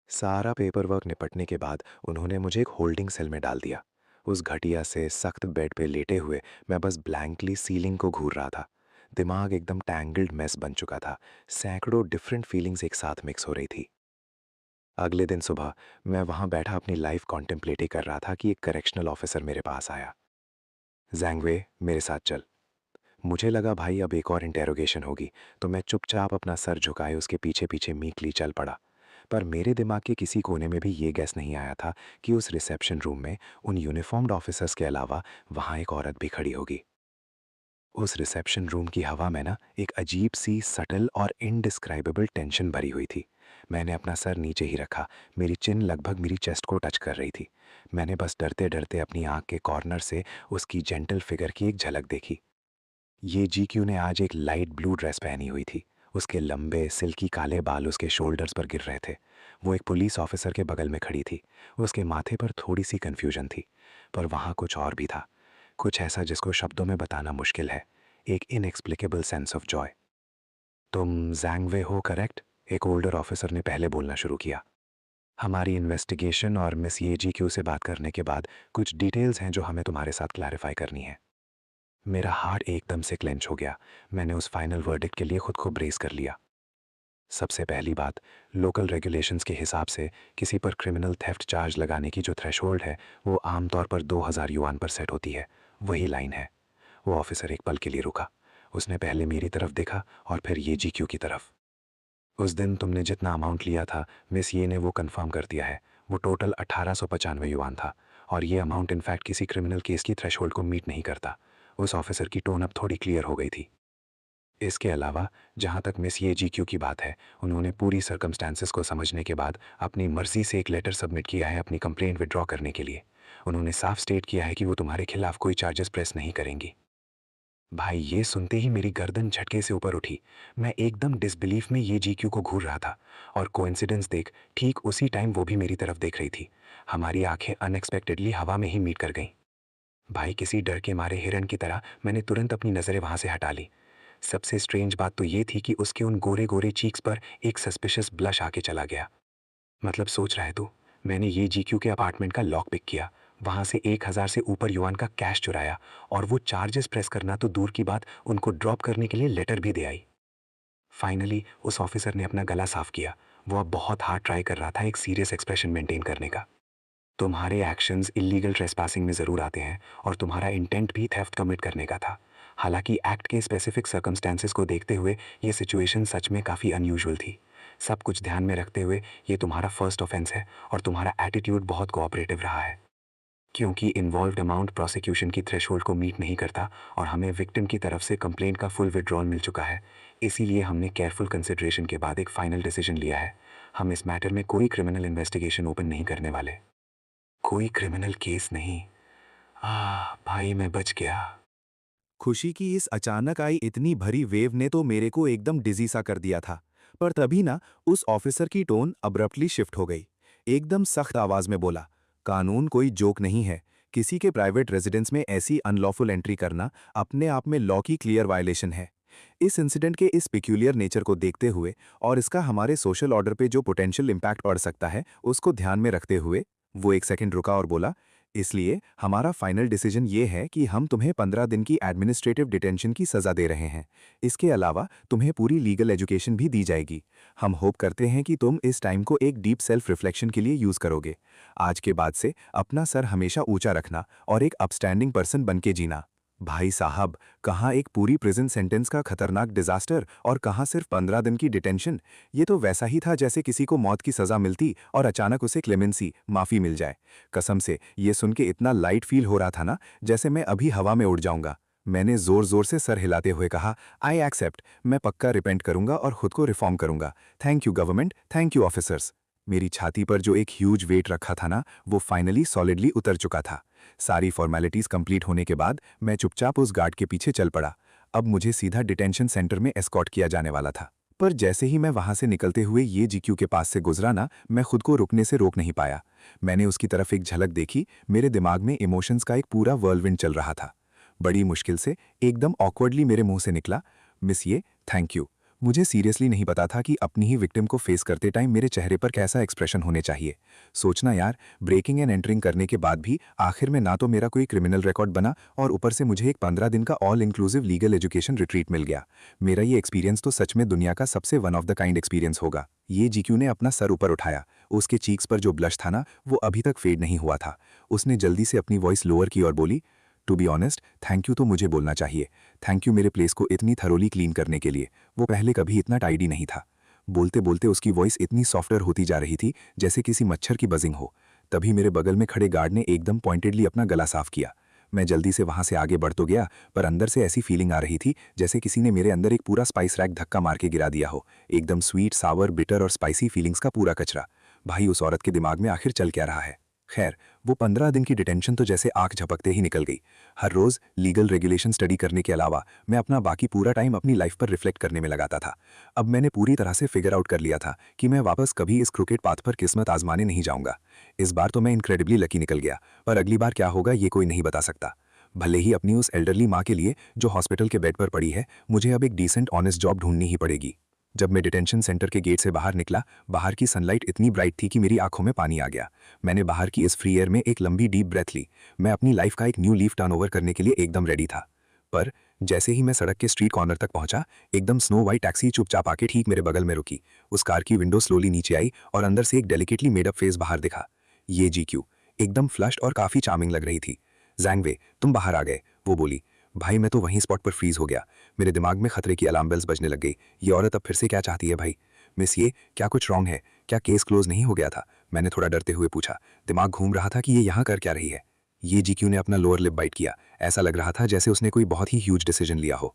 सारा पेपर वर्क निपटने के बाद उन्होंने मुझे एक होल्डिंग सेल में डाल दिया। उस घटिया से सख्त बेड पे लेटे हुए मैं बस ब्लैंकली सीलिंग को घूर रहा था। दिमाग एकदम टैंगल्ड मेस बन चुका था। सैकड़ों डिफरेंट फीलिंग्स एक साथ मिक्स हो रही थी। अगले दिन सुबह मैं वहाँ बैठा अपनी लाइफ कॉन्टेम्पलेट ही कर रहा था कि एक करेक्शनल ऑफिसर मेरे पास आया। जैंगवे, मेरे साथ चल। मुझे लगा भाई अब एक और इंटेरोगेशन होगी, तो मैं चुपचाप अपना सर झुकाए उसके पीछे पीछे मीकली चल पड़ा। पर मेरे दिमाग के किसी कोने में भी ये गैस नहीं आया था कि उस रिसेप्शन रूम में उन यूनिफॉर्म्ड ऑफिसर्स के अलावा वहाँ एक औरत भी खड़ी होगी। उस रिसेप्शन रूम की हवा में ना एक अजीब सी सटल और इनडिस्क्राइबेबल टेंशन भरी हुई थी। मैंने अपना सर नीचे ही रखा। मेरी चिन लगभग मेरी चेस्ट को टच कर रही थी। मैंने बस डरते डरते अपनी आंख के कॉर्नर से उसकी जेंटल फिगर की एक झलक देखी। ये जीक्यू ने आज एक लाइट ब्लू ड्रेस पहनी हुई थी। उसके लंबे सिल्की काले बाल उसके शोल्डर्स पर गिर रहे थे। वो एक पुलिस ऑफिसर के बगल में खड़ी थी। उसके माथे पर थोड़ी सी कन्फ्यूजन थी, पर वहाँ कुछ और भी था। कुछ ऐसा जिसको शब्दों में बताना मुश्किल है। एक इनएक्सप्लिकेबल सेंस ऑफ जॉय। "तुम ज़ैंगवे हो, करेक्ट?" एक ओल्डर ऑफिसर ने पहले बोलना शुरू किया। "हमारी इन्वेस्टिगेशन और मिस ये जीक्यू से बात करने के बाद कुछ डिटेल्स हैं जो हमें तुम्हारे साथ क्लैरिफाई करनी है।" मेरा हार्ट एकदम से क्लेंच हो गया। मैंने उस फाइनल वर्डिक्ट के लिए खुद को ब्रेस कर लिया। सबसे पहली बात, लोकल रेगुलेशंस के हिसाब से किसी पर क्रिमिनल थेफ्ट चार्ज लगाने की जो थ्रेशोल्ड है, वो आमतौर पर 2000 युआन पर सेट होती है। वही लाइन है। वो ऑफिसर एक पल के लिए रुका। उसने पहले मेरी तरफ देखा और फिर ये जीक्यू की तरफ। उस दिन तुमने जितना अमाउंट लिया था मिस ये ने वो कंफर्म कर दिया है। वो टोटल 1895 युआन था और ये अमाउंट इनफैक्ट किसी क्रिमिनल केस की थ्रेशोल्ड को मीट नहीं करता। उस ऑफिसर की टोन अब थोड़ी क्लियर हो गई थी। इसके अलावा जहाँ तक मिस ये जीक्यू की बात है, उन्होंने पूरी सर्कमस्टांसेस को समझने के बाद अपनी मर्जी से एक लेटर सबमिट किया है अपनी कंप्लेंट विड्रॉ करने के लिए। उन्होंने साफ स्टेट किया है कि वो तुम्हारे खिलाफ कोई चार्जेस प्रेस नहीं करेंगी। भाई ये सुनते ही मेरी गर्दन झटके से ऊपर उठी। मैं एकदम डिसबिलीफ में ये जीक्यू को घूर रहा था और कोइंसिडेंस देख ठीक उसी टाइम वो भी मेरी तरफ देख रही थी। हमारी आंखें अनएक्सपेक्टेडली हवा में ही मीट कर गईं। भाई किसी डर के मारे हिरन की तरह मैंने तुरंत अपनी नज़रें वहाँ से हटा ली। सबसे स्ट्रेंज बात तो ये थी कि उसके उन गोरे गोरे चीक्स पर एक सस्पिशियस ब्लश आके चला गया। मतलब सोच रहा है तू, मैंने ये जीक्यू के अपार्टमेंट का लॉक पिक किया, वहाँ से 1000 से ऊपर युआन का कैश चुराया और वो चार्जेस प्रेस करना तो दूर की बात, उनको ड्रॉप करने के लिए लेटर भी दे आई। फाइनली उस ऑफिसर ने अपना गला साफ किया। वो अब बहुत हार्ड ट्राई कर रहा था एक सीरियस एक्सप्रेशन मेंटेन करने का। तुम्हारे एक्शंस इलीगल ट्रेसपासिंग में ज़रूर आते हैं और तुम्हारा इंटेंट भी थेफ्ट कमिट करने का था। हालांकि एक्ट के स्पेसिफिक सर्कमस्टेंसेस को देखते हुए ये सिचुएशन सच में काफ़ी अनयूजुअल थी। सब कुछ ध्यान में रखते हुए ये तुम्हारा फर्स्ट ऑफेंस है और तुम्हारा एटीट्यूड बहुत कोऑपरेटिव रहा है। क्योंकि इन्वॉल्व्ड अमाउंट प्रोसिक्यूशन की थ्रेशोल्ड को मीट नहीं करता और हमें विक्टिम की तरफ से कंप्लेंट का फुल विड्रॉल मिल चुका है, इसीलिए हमने केयरफुल कंसिडरेशन के बाद एक फाइनल डिसीजन लिया है। हम इस मैटर में कोई क्रिमिनल इन्वेस्टिगेशन ओपन नहीं करने वाले। कोई क्रिमिनल केस नहीं। भाई मैं बच गया। खुशी की इस अचानक आई इतनी भरी वेव ने तो मेरे को एकदम डिजी सा कर दिया था। पर तभी ना उस ऑफिसर की टोन अब्रप्टली शिफ्ट हो गई। एकदम सख्त आवाज में बोला, कानून कोई जोक नहीं है। किसी के प्राइवेट रेजिडेंस में ऐसी अनलॉफुल एंट्री करना अपने आप में लॉ की क्लियर वायलेशन है। इस इंसिडेंट के इस पिक्यूलियर नेचर को देखते हुए और इसका हमारे सोशल ऑर्डर पे जो पोटेंशियल इम्पैक्ट पड़ सकता है उसको ध्यान में रखते हुए वो एक सेकंड रुका और बोला, इसलिए हमारा फाइनल डिसीजन ये है कि हम तुम्हें 15 दिन की एडमिनिस्ट्रेटिव डिटेंशन की सज़ा दे रहे हैं। इसके अलावा तुम्हें पूरी लीगल एजुकेशन भी दी जाएगी। हम होप करते हैं कि तुम इस टाइम को एक डीप सेल्फ रिफ्लेक्शन के लिए यूज़ करोगे। आज के बाद से अपना सर हमेशा ऊंचा रखना और एक अपस्टैंडिंग पर्सन बन के जीना। भाई साहब, कहाँ एक पूरी प्रिजन सेंटेंस का खतरनाक डिजास्टर और कहाँ सिर्फ 15 दिन की डिटेंशन। ये तो वैसा ही था जैसे किसी को मौत की सजा मिलती और अचानक उसे क्लेमेंसी माफी मिल जाए। कसम से ये सुन के इतना लाइट फील हो रहा था ना, जैसे मैं अभी हवा में उड़ जाऊंगा। मैंने जोर जोर से सर हिलाते हुए कहा, आई एक्सेप्ट, मैं पक्का रिपेंट करूंगा और खुद को रिफॉर्म करूंगा। Thank you government, thank you officers. मेरी छाती पर जो एक ह्यूज वेट रखा था ना, वो फाइनली सॉलिडली उतर चुका था। सारी फॉर्मेलिटीज कंप्लीट होने के बाद मैं चुपचाप उस गार्ड के पीछे चल पड़ा। अब मुझे सीधा डिटेंशन सेंटर में एस्कॉर्ट किया जाने वाला था। पर जैसे ही मैं वहां से निकलते हुए ये जीक्यू के पास से गुजरा ना, मैं खुद को रुकने से रोक नहीं पाया। मैंने उसकी तरफ एक झलक देखी। मेरे दिमाग में इमोशंस का एक पूरा व्हर्लविंड चल रहा था। बड़ी मुश्किल से एकदम ऑकवर्डली मेरे मुंह से निकला, मिस ये, थैंक यू। मुझे सीरियसली नहीं पता था कि अपनी ही विक्टिम को फेस करते टाइम मेरे चेहरे पर कैसा एक्सप्रेशन होने चाहिए। सोचना यार, ब्रेकिंग एंड एंटरिंग करने के बाद भी आखिर में ना तो मेरा कोई क्रिमिनल रिकॉर्ड बना और ऊपर से मुझे एक 15 दिन का all inclusive legal education retreat मिल गया। मेरा ये एक्सपीरियंस तो सच में दुनिया का सबसे one of the kind experience होगा। ये जीक्यू ने अपना सर ऊपर उठाया। उसके चीक्स पर जो ब्लश था ना, वो अभी तक फेड नहीं हुआ था। उसने जल्दी से अपनी वॉइस लोअर की और बोली, to be honest, thank you तो मुझे बोलना चाहिए। थैंक यू मेरे प्लेस को इतनी थरोली क्लीन करने के लिए। वो पहले कभी इतना टाइडी नहीं था। बोलते बोलते उसकी वॉइस इतनी सॉफ्टर होती जा रही थी जैसे किसी मच्छर की बजिंग हो। तभी मेरे बगल में खड़े गार्ड ने एकदम पॉइंटेडली अपना गला साफ किया। मैं जल्दी से वहां से आगे बढ़ तो गया, पर अंदर से ऐसी फीलिंग आ रही थी जैसे किसी ने मेरे अंदर एक पूरा स्पाइस रैक धक्का मार के गिरा दिया हो। एकदम स्वीट, सावर, बिटर और स्पाइसी फीलिंग्स का पूरा कचरा। भाई उस औरत के दिमाग में आखिर चल क्या रहा है। खैर, वो 15 दिन की डिटेंशन तो जैसे आंख झपकते ही निकल गई। हर रोज लीगल रेगुलेशन स्टडी करने के अलावा मैं अपना बाकी पूरा टाइम अपनी लाइफ पर रिफ्लेक्ट करने में लगाता था। अब मैंने पूरी तरह से फिगर आउट कर लिया था कि मैं वापस कभी इस क्रिकेट पाथ पर किस्मत आजमाने नहीं जाऊंगा। इस बार तो मैं इनक्रेडिबली लकी निकल गया, पर अगली बार क्या होगा ये कोई नहीं बता सकता। भले ही अपनी उस एल्डरली माँ के लिए जो हॉस्पिटल के बेड पर पड़ी है, मुझे अब एक डिसेंट ऑनेस्ट जॉब ढूंढनी ही पड़ेगी। जब मैं डिटेंशन सेंटर के गेट से बाहर निकला, बाहर की सनलाइट इतनी ब्राइट थी कि मेरी आंखों में पानी आ गया। मैंने बाहर की इस फ्री एयर में एक लंबी डीप ब्रेथ ली। मैं अपनी लाइफ का एक न्यू लीफ टर्नओवर करने के लिए एकदम रेडी था। पर जैसे ही मैं सड़क के स्ट्रीट कॉर्नर तक पहुंचा, एकदम स्नो वाइट टैक्सी चुपचाप आके ठीक मेरे बगल में रुकी। उस कार की विंडो स्लोली नीचे आई और अंदर से एक डेलिकेटली मेड अप फेस बाहर दिखा। ये जीक्यू एकदम फ्लश्ड और काफी चार्मिंग लग रही थी। जैंगवे, तुम बाहर आ गए, वो बोली। भाई मैं तो वहीं स्पॉट पर फ्रीज हो गया। मेरे दिमाग में खतरे की अलार्म बेल्स बजने लग गई। ये औरत अब फिर से क्या चाहती है भाई? मिस ये क्या कुछ रॉन्ग है? क्या केस क्लोज नहीं हो गया था? मैंने थोड़ा डरते हुए पूछा। दिमाग घूम रहा था कि ये यहाँ कर क्या रही है। ये जीक्यू ने अपना लोअर लिप बाइट किया। ऐसा लग रहा था जैसे उसने कोई बहुत ही ह्यूज डिसीजन लिया हो।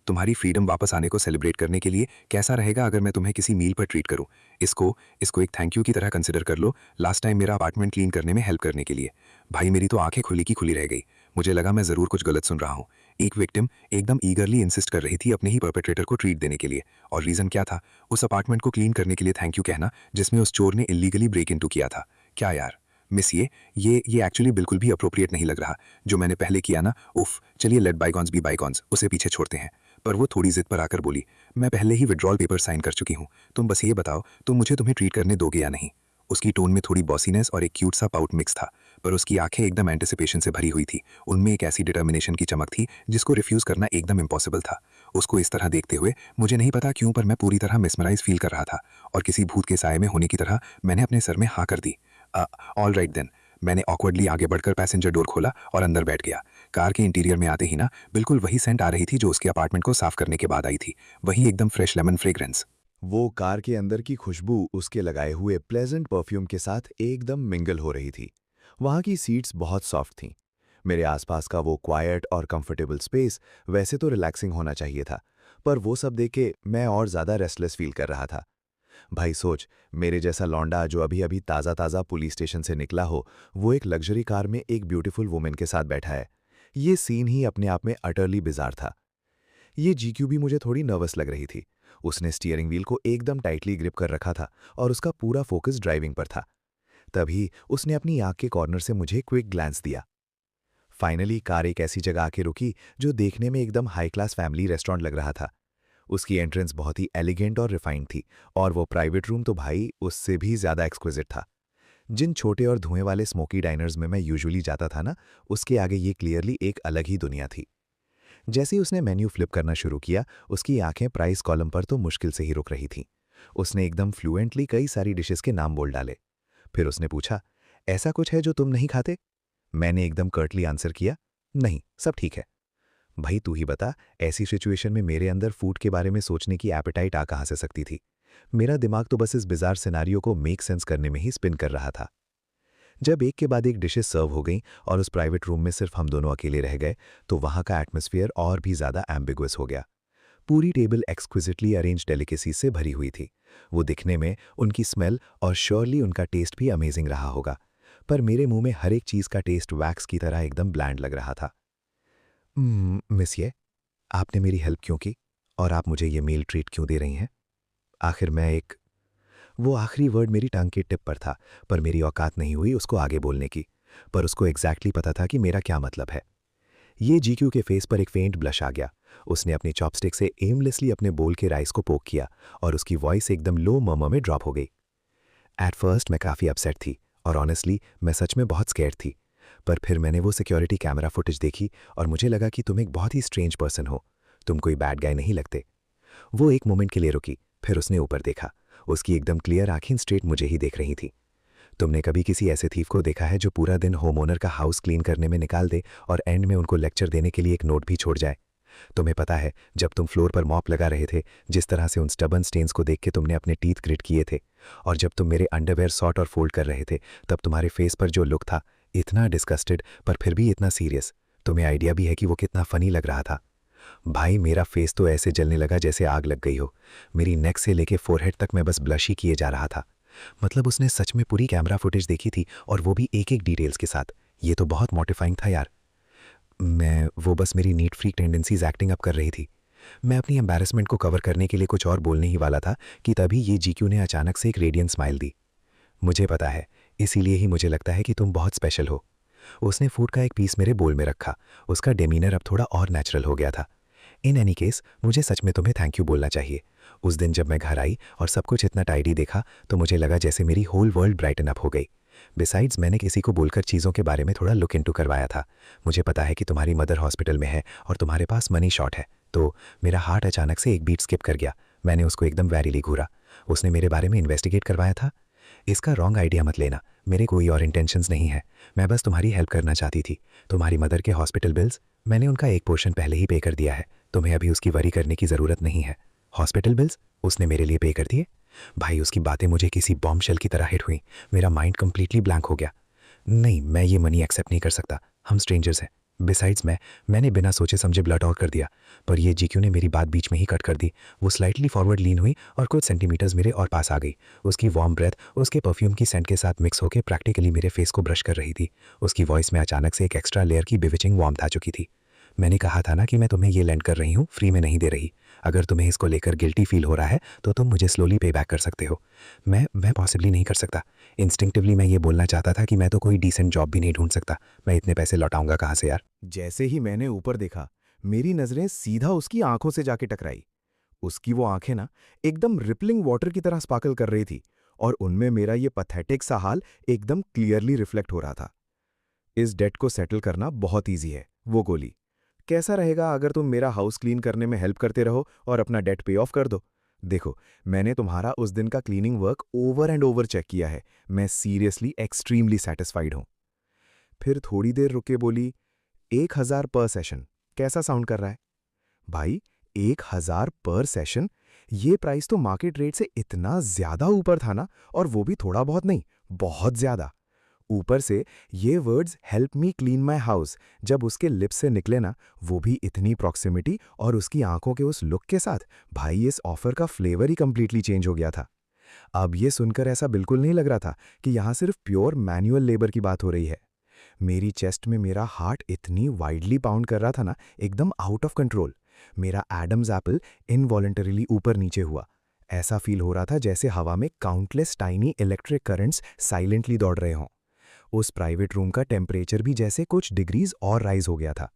तुम्हारी फ्रीडम वापस आने को सेलिब्रेट करने के लिए कैसा रहेगा अगर मैं तुम्हें किसी मील पर ट्रीट करूं? इसको इसको एक थैंक यू की तरह कंसिडर कर लो, लास्ट टाइम मेरा अपार्टमेंट क्लीन करने में हेल्प करने के लिए। भाई मेरी तो आंखें खुली की खुली रह गई। मुझे लगा मैं ज़रूर कुछ गलत सुन रहा हूँ। एक विक्टिम एकदम ईगरली इंसिस्ट कर रही थी अपने ही परपेट्रेटर को ट्रीट देने के लिए। और रीज़न क्या था? उस अपार्टमेंट को क्लीन करने के लिए थैंक यू कहना जिसमें उस चोर ने इलीगली ब्रेक इनटू किया था। क्या यार मिस ये एक्चुअली बिल्कुल भी अप्रोप्रिएट नहीं लग रहा। जो मैंने पहले किया ना, उफ, चलिए लेट बाईगॉन्स बी बाईगॉन्स, उसे पीछे छोड़ते हैं। पर वो थोड़ी जिद पर आकर बोली, मैं पहले ही विड्रॉल पेपर साइन कर चुकी हूँ, तुम बस ये बताओ तुम मुझे तुम्हें ट्रीट करने दोगे या नहीं। उसकी टोन में थोड़ी बॉसीनेस और एक क्यूट सा पाउट मिक्स था, पर उसकी आंखें एकदम एंटिसिपेशन से भरी हुई थी। उनमें एक ऐसी डिटर्मिनेशन की चमक थी जिसको रिफ्यूज करना एकदम इम्पॉसिबल था। उसको इस तरह देखते हुए मुझे नहीं पता क्यों पर मैं पूरी तरह मिसमराइज फील कर रहा था और किसी भूत के साये में होने की तरह मैंने अपने सर में हाँ कर दी। All right then. मैंने ऑकवर्डली आगे बढ़कर पैसेंजर डोर खोला और अंदर बैठ गया। कार के इंटीरियर में आते ही ना बिल्कुल वही सेंट आ रही थी जो उसके अपार्टमेंट को साफ करने के बाद आई थी। वही एकदम फ्रेश लेमन फ्रेग्रेंस। वो कार के अंदर की खुशबू उसके लगाए हुए प्लेजेंट परफ्यूम के साथ एकदम मिंगल हो रही थी। वहाँ की सीट्स बहुत सॉफ्ट थीं। मेरे आसपास का वो क्वाइट और कंफर्टेबल स्पेस वैसे तो रिलैक्सिंग होना चाहिए था, पर वो सब देख के मैं और ज़्यादा रेस्टलेस फील कर रहा था। भाई सोच, मेरे जैसा लौंडा जो अभी अभी ताज़ा ताज़ा पुलिस स्टेशन से निकला हो, वो एक लग्जरी कार में एक ब्यूटीफुल वुमेन के साथ बैठा है। ये सीन ही अपने आप में अटरली बिजार था। ये जीक्यू भी मुझे थोड़ी नर्वस लग रही थी। उसने स्टीयरिंग व्हील को एकदम टाइटली ग्रिप कर रखा था और उसका पूरा फोकस ड्राइविंग पर था। तभी उसने अपनी आंख के कॉर्नर से मुझे क्विक ग्लैंस दिया। फाइनली कार एक ऐसी जगह आके रुकी जो देखने में एकदम हाई क्लास फैमिली रेस्टोरेंट लग रहा था। उसकी एंट्रेंस बहुत ही एलिगेंट और रिफाइंड थी और वो प्राइवेट रूम तो भाई उससे भी ज़्यादा एक्सक्विजिट था। जिन छोटे और धुएं वाले स्मोकी डाइनर्स में मैं यूजुअली जाता था ना, उसके आगे ये क्लियरली एक अलग ही दुनिया थी। जैसे ही उसने मेन्यू फ्लिप करना शुरू किया, उसकी आंखें प्राइस कॉलम पर तो मुश्किल से ही रुक रही थीं। उसने एकदम फ्लुएंटली कई सारी डिशेस के नाम बोल डाले। फिर उसने पूछा, ऐसा कुछ है जो तुम नहीं खाते? मैंने एकदम कर्टली आंसर किया, नहीं, सब ठीक है। भाई तू ही बता, ऐसी सिचुएशन में मेरे अंदर फूड के बारे में सोचने की एपेटाइट आ कहाँ से सकती थी? मेरा दिमाग तो बस इस बिजार सिनारियो को मेक सेंस करने में ही स्पिन कर रहा था। जब एक के बाद एक डिशेस सर्व हो गईं और उस प्राइवेट रूम में सिर्फ हम दोनों अकेले रह गए, तो वहाँ का एटमॉस्फेयर और भी ज़्यादा एम्बिगुअस हो गया। पूरी टेबल एक्सक्विजिटली अरेंज डेलिकेसी से भरी हुई थी। वो दिखने में, उनकी स्मेल और श्योरली उनका टेस्ट भी अमेजिंग रहा होगा, पर मेरे मुंह में हर एक चीज़ का टेस्ट वैक्स की तरह एकदम ब्लैंड लग रहा था। मिस ये, आपने मेरी हेल्प क्यों की और आप मुझे ये मील ट्रीट क्यों दे रही हैं? आखिर मैं एक वो आखिरी वर्ड मेरी टंग की टिप पर था, पर मेरी औकात नहीं हुई उसको आगे बोलने की। पर उसको एग्जैक्टली पता था कि मेरा क्या मतलब है। ये जीक्यू के फेस पर एक फेंट ब्लश आ गया। उसने अपनी चॉपस्टिक से एमलेसली अपने बोल के राइस को पोक किया और उसकी वॉइस एकदम लो मर्मर में ड्रॉप हो गई। एट फर्स्ट मैं काफ़ी अपसेट थी और ऑनेस्टली मैं सच में बहुत स्कैर्ड थी। पर फिर मैंने वो सिक्योरिटी कैमरा फुटेज देखी और मुझे लगा कि तुम एक बहुत ही स्ट्रेंज पर्सन हो। तुम कोई बैड गाय नहीं लगते। वो एक मोमेंट के लिए रुकी, फिर उसने ऊपर देखा। उसकी एकदम क्लियर आंखें स्ट्रेट मुझे ही देख रही थी। तुमने कभी किसी ऐसे थीफ को देखा है जो पूरा दिन होम ओनर का हाउस क्लीन करने में निकाल दे और एंड में उनको लेक्चर देने के लिए एक नोट भी छोड़ जाए? तुम्हें पता है, जब तुम फ्लोर पर मॉप लगा रहे थे, जिस तरह से उन स्टबन स्टेन्स को देख के तुमने अपने टीथ ग्रिट किए थे, और जब तुम मेरे अंडरवेयर सॉर्ट और फोल्ड कर रहे थे, तब तुम्हारे फेस पर जो लुक था, इतना डिस्कस्टेड पर फिर भी इतना सीरियस, तुम्हें आइडिया भी है कि वो कितना फनी लग रहा था? भाई मेरा फेस तो ऐसे जलने लगा जैसे आग लग गई हो। मेरी नेक से लेके फोरहेड तक मैं बस ब्लश ही किए जा रहा था। मतलब उसने सच में पूरी कैमरा फुटेज देखी थी और वो भी एक एक डिटेल्स के साथ। ये तो बहुत मॉडिफाइंग था यार। वो बस मेरी neat freak tendencies acting up कर रही थी। मैं अपनी एम्बैरेसमेंट को कवर करने के लिए कुछ और बोलने ही वाला था कि तभी ये जीक्यू ने अचानक से एक रेडियंट स्माइल दी। मुझे पता है, इसीलिए ही मुझे लगता है कि तुम बहुत स्पेशल हो। उसने फूड का एक पीस मेरे बोल में रखा। उसका डेमीनर अब थोड़ा और नेचुरल हो गया था। इन एनी केस, मुझे सच में तुम्हें थैंक यू बोलना चाहिए। उस दिन जब मैं घर आई और सब कुछ इतना टाइडी देखा, तो मुझे लगा जैसे मेरी होल वर्ल्ड ब्राइटन अप हो गई। बिसाइड्स मैंने किसी को बोलकर चीज़ों के बारे में थोड़ा लुक इनटू करवाया था। मुझे पता है कि तुम्हारी मदर हॉस्पिटल में है और तुम्हारे पास मनी शॉर्ट है, तो मेरा हार्ट अचानक से एक बीट स्किप कर गया। मैंने उसको एकदम वैरीली घूरा। उसने मेरे बारे में इन्वेस्टिगेट करवाया था। इसका रॉन्ग आइडिया मत लेना, मेरे कोई और इंटेंशंस नहीं है। मैं बस तुम्हारी हेल्प करना चाहती थी। तुम्हारी मदर के हॉस्पिटल बिल्स, मैंने उनका एक पोर्शन पहले ही पे कर दिया है। तुम्हें अभी उसकी वरी करने की ज़रूरत नहीं है। हॉस्पिटल बिल्स उसने मेरे लिए पे कर दिए। भाई उसकी बातें मुझे किसी बॉम्ब शेल की तरह हिट हुई। मेरा माइंड कंप्लीटली ब्लैंक हो गया। नहीं, मैं ये मनी एक्सेप्ट नहीं कर सकता। हम स्ट्रेंजर्स हैं। बिसाइड्स मैंने बिना सोचे समझे ब्लट आउट कर दिया। पर ये जीक्यू ने मेरी बात बीच में ही कट कर दी। वो स्लाइटली फॉरवर्ड लीन हुई और कुछ सेंटीमीटर्स मेरे और पास आ गई। उसकी वार्म ब्रेथ उसके परफ्यूम की सेंट के साथ मिक्स होकर प्रैक्टिकली मेरे फेस को ब्रश कर रही थी। उसकी वॉइस में अचानक से एक एक्स्ट्रा लेयर की बिविचिंग वार्मथ आ चुकी थी। मैंने कहा था ना कि मैं तुम्हें ये लैंड कर रही हूँ, फ्री में नहीं दे रही। अगर तुम्हें इसको लेकर गिल्टी फील हो रहा है तो तुम मुझे स्लोली पे बैक कर सकते हो। मैं पॉसिबली नहीं कर सकता। इंस्टिंक्टिवली मैं ये बोलना चाहता था कि मैं तो कोई डिसेंट जॉब भी नहीं ढूंढ सकता। मैं इतने पैसे लौटाऊंगा कहाँ से यार। जैसे ही मैंने ऊपर देखा, मेरी नजरें सीधा उसकी आंखों से जाके टकराई। उसकी वो आंखें ना एकदम रिपलिंग वाटर की तरह स्पार्कल कर रही थी और उनमें मेरा ये पथेटिक सा हाल एकदम क्लियरली रिफ्लेक्ट हो रहा था। इस डेट को सेटल करना बहुत ईजी है, वो गोली। कैसा रहेगा अगर तुम मेरा हाउस क्लीन करने में हेल्प करते रहो और अपना डेट पे ऑफ कर दो। देखो, मैंने तुम्हारा उस दिन का cleaning work over and over check किया है। मैं सीरियसली एक्सट्रीमली सेटिस्फाइड हूं। फिर थोड़ी देर रुके बोली, 1,000 पर सेशन। कैसा साउंड कर रहा है भाई? 1,000 पर सेशन? ये प्राइस तो मार्केट रेट से इतना ज्यादा ऊपर था ना। और वो भी थोड़ा बहुत नहीं, बहुत ज्यादा। ऊपर से ये words help me clean my house जब उसके लिप्स से निकले ना, वो भी इतनी प्रॉक्सिमिटी और उसकी आंखों के उस लुक के साथ, भाई इस ऑफर का फ्लेवर ही कंप्लीटली चेंज हो गया था। अब ये सुनकर ऐसा बिल्कुल नहीं लग रहा था कि यहाँ सिर्फ प्योर मैनुअल लेबर की बात हो रही है। मेरी चेस्ट में मेरा हार्ट इतनी वाइडली पाउंड कर रहा था ना, एकदम आउट ऑफ कंट्रोल। मेरा एडम्स एप्पल इनवॉलंटरीली ऊपर नीचे हुआ। ऐसा फील हो रहा था जैसे हवा में countless tiny electric currents silently दौड़ रहे हों। उस प्राइवेट रूम का टेम्परेचर भी जैसे कुछ डिग्रीज और राइज हो गया था।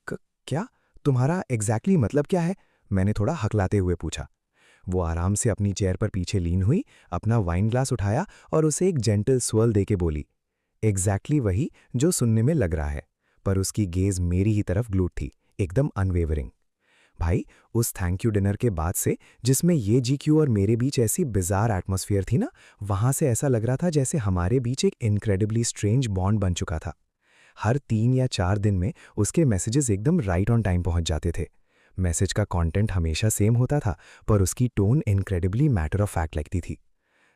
क्या तुम्हारा एग्जैक्टली मतलब क्या है? मैंने थोड़ा हकलाते हुए पूछा। वो आराम से अपनी चेयर पर पीछे लीन हुई, अपना वाइन ग्लास उठाया और उसे एक जेंटल स्वर्ल देके बोली, एग्जैक्टली वही जो सुनने में लग रहा है। पर उसकी गेज मेरी ही तरफ ग्लूड थी, एकदम अनवेवरिंग। भाई, उस थैंक यू डिनर के बाद से, जिसमें ये जीक्यू और मेरे बीच ऐसी बिजार एटमॉस्फेयर थी ना, वहां से ऐसा लग रहा था जैसे हमारे बीच एक इनक्रेडिबली स्ट्रेंज बॉन्ड बन चुका था। हर 3 या 4 दिन में उसके मैसेजेस एकदम राइट ऑन टाइम पहुंच जाते थे। मैसेज का कंटेंट हमेशा सेम होता था, पर उसकी tone incredibly matter of fact लगती थी।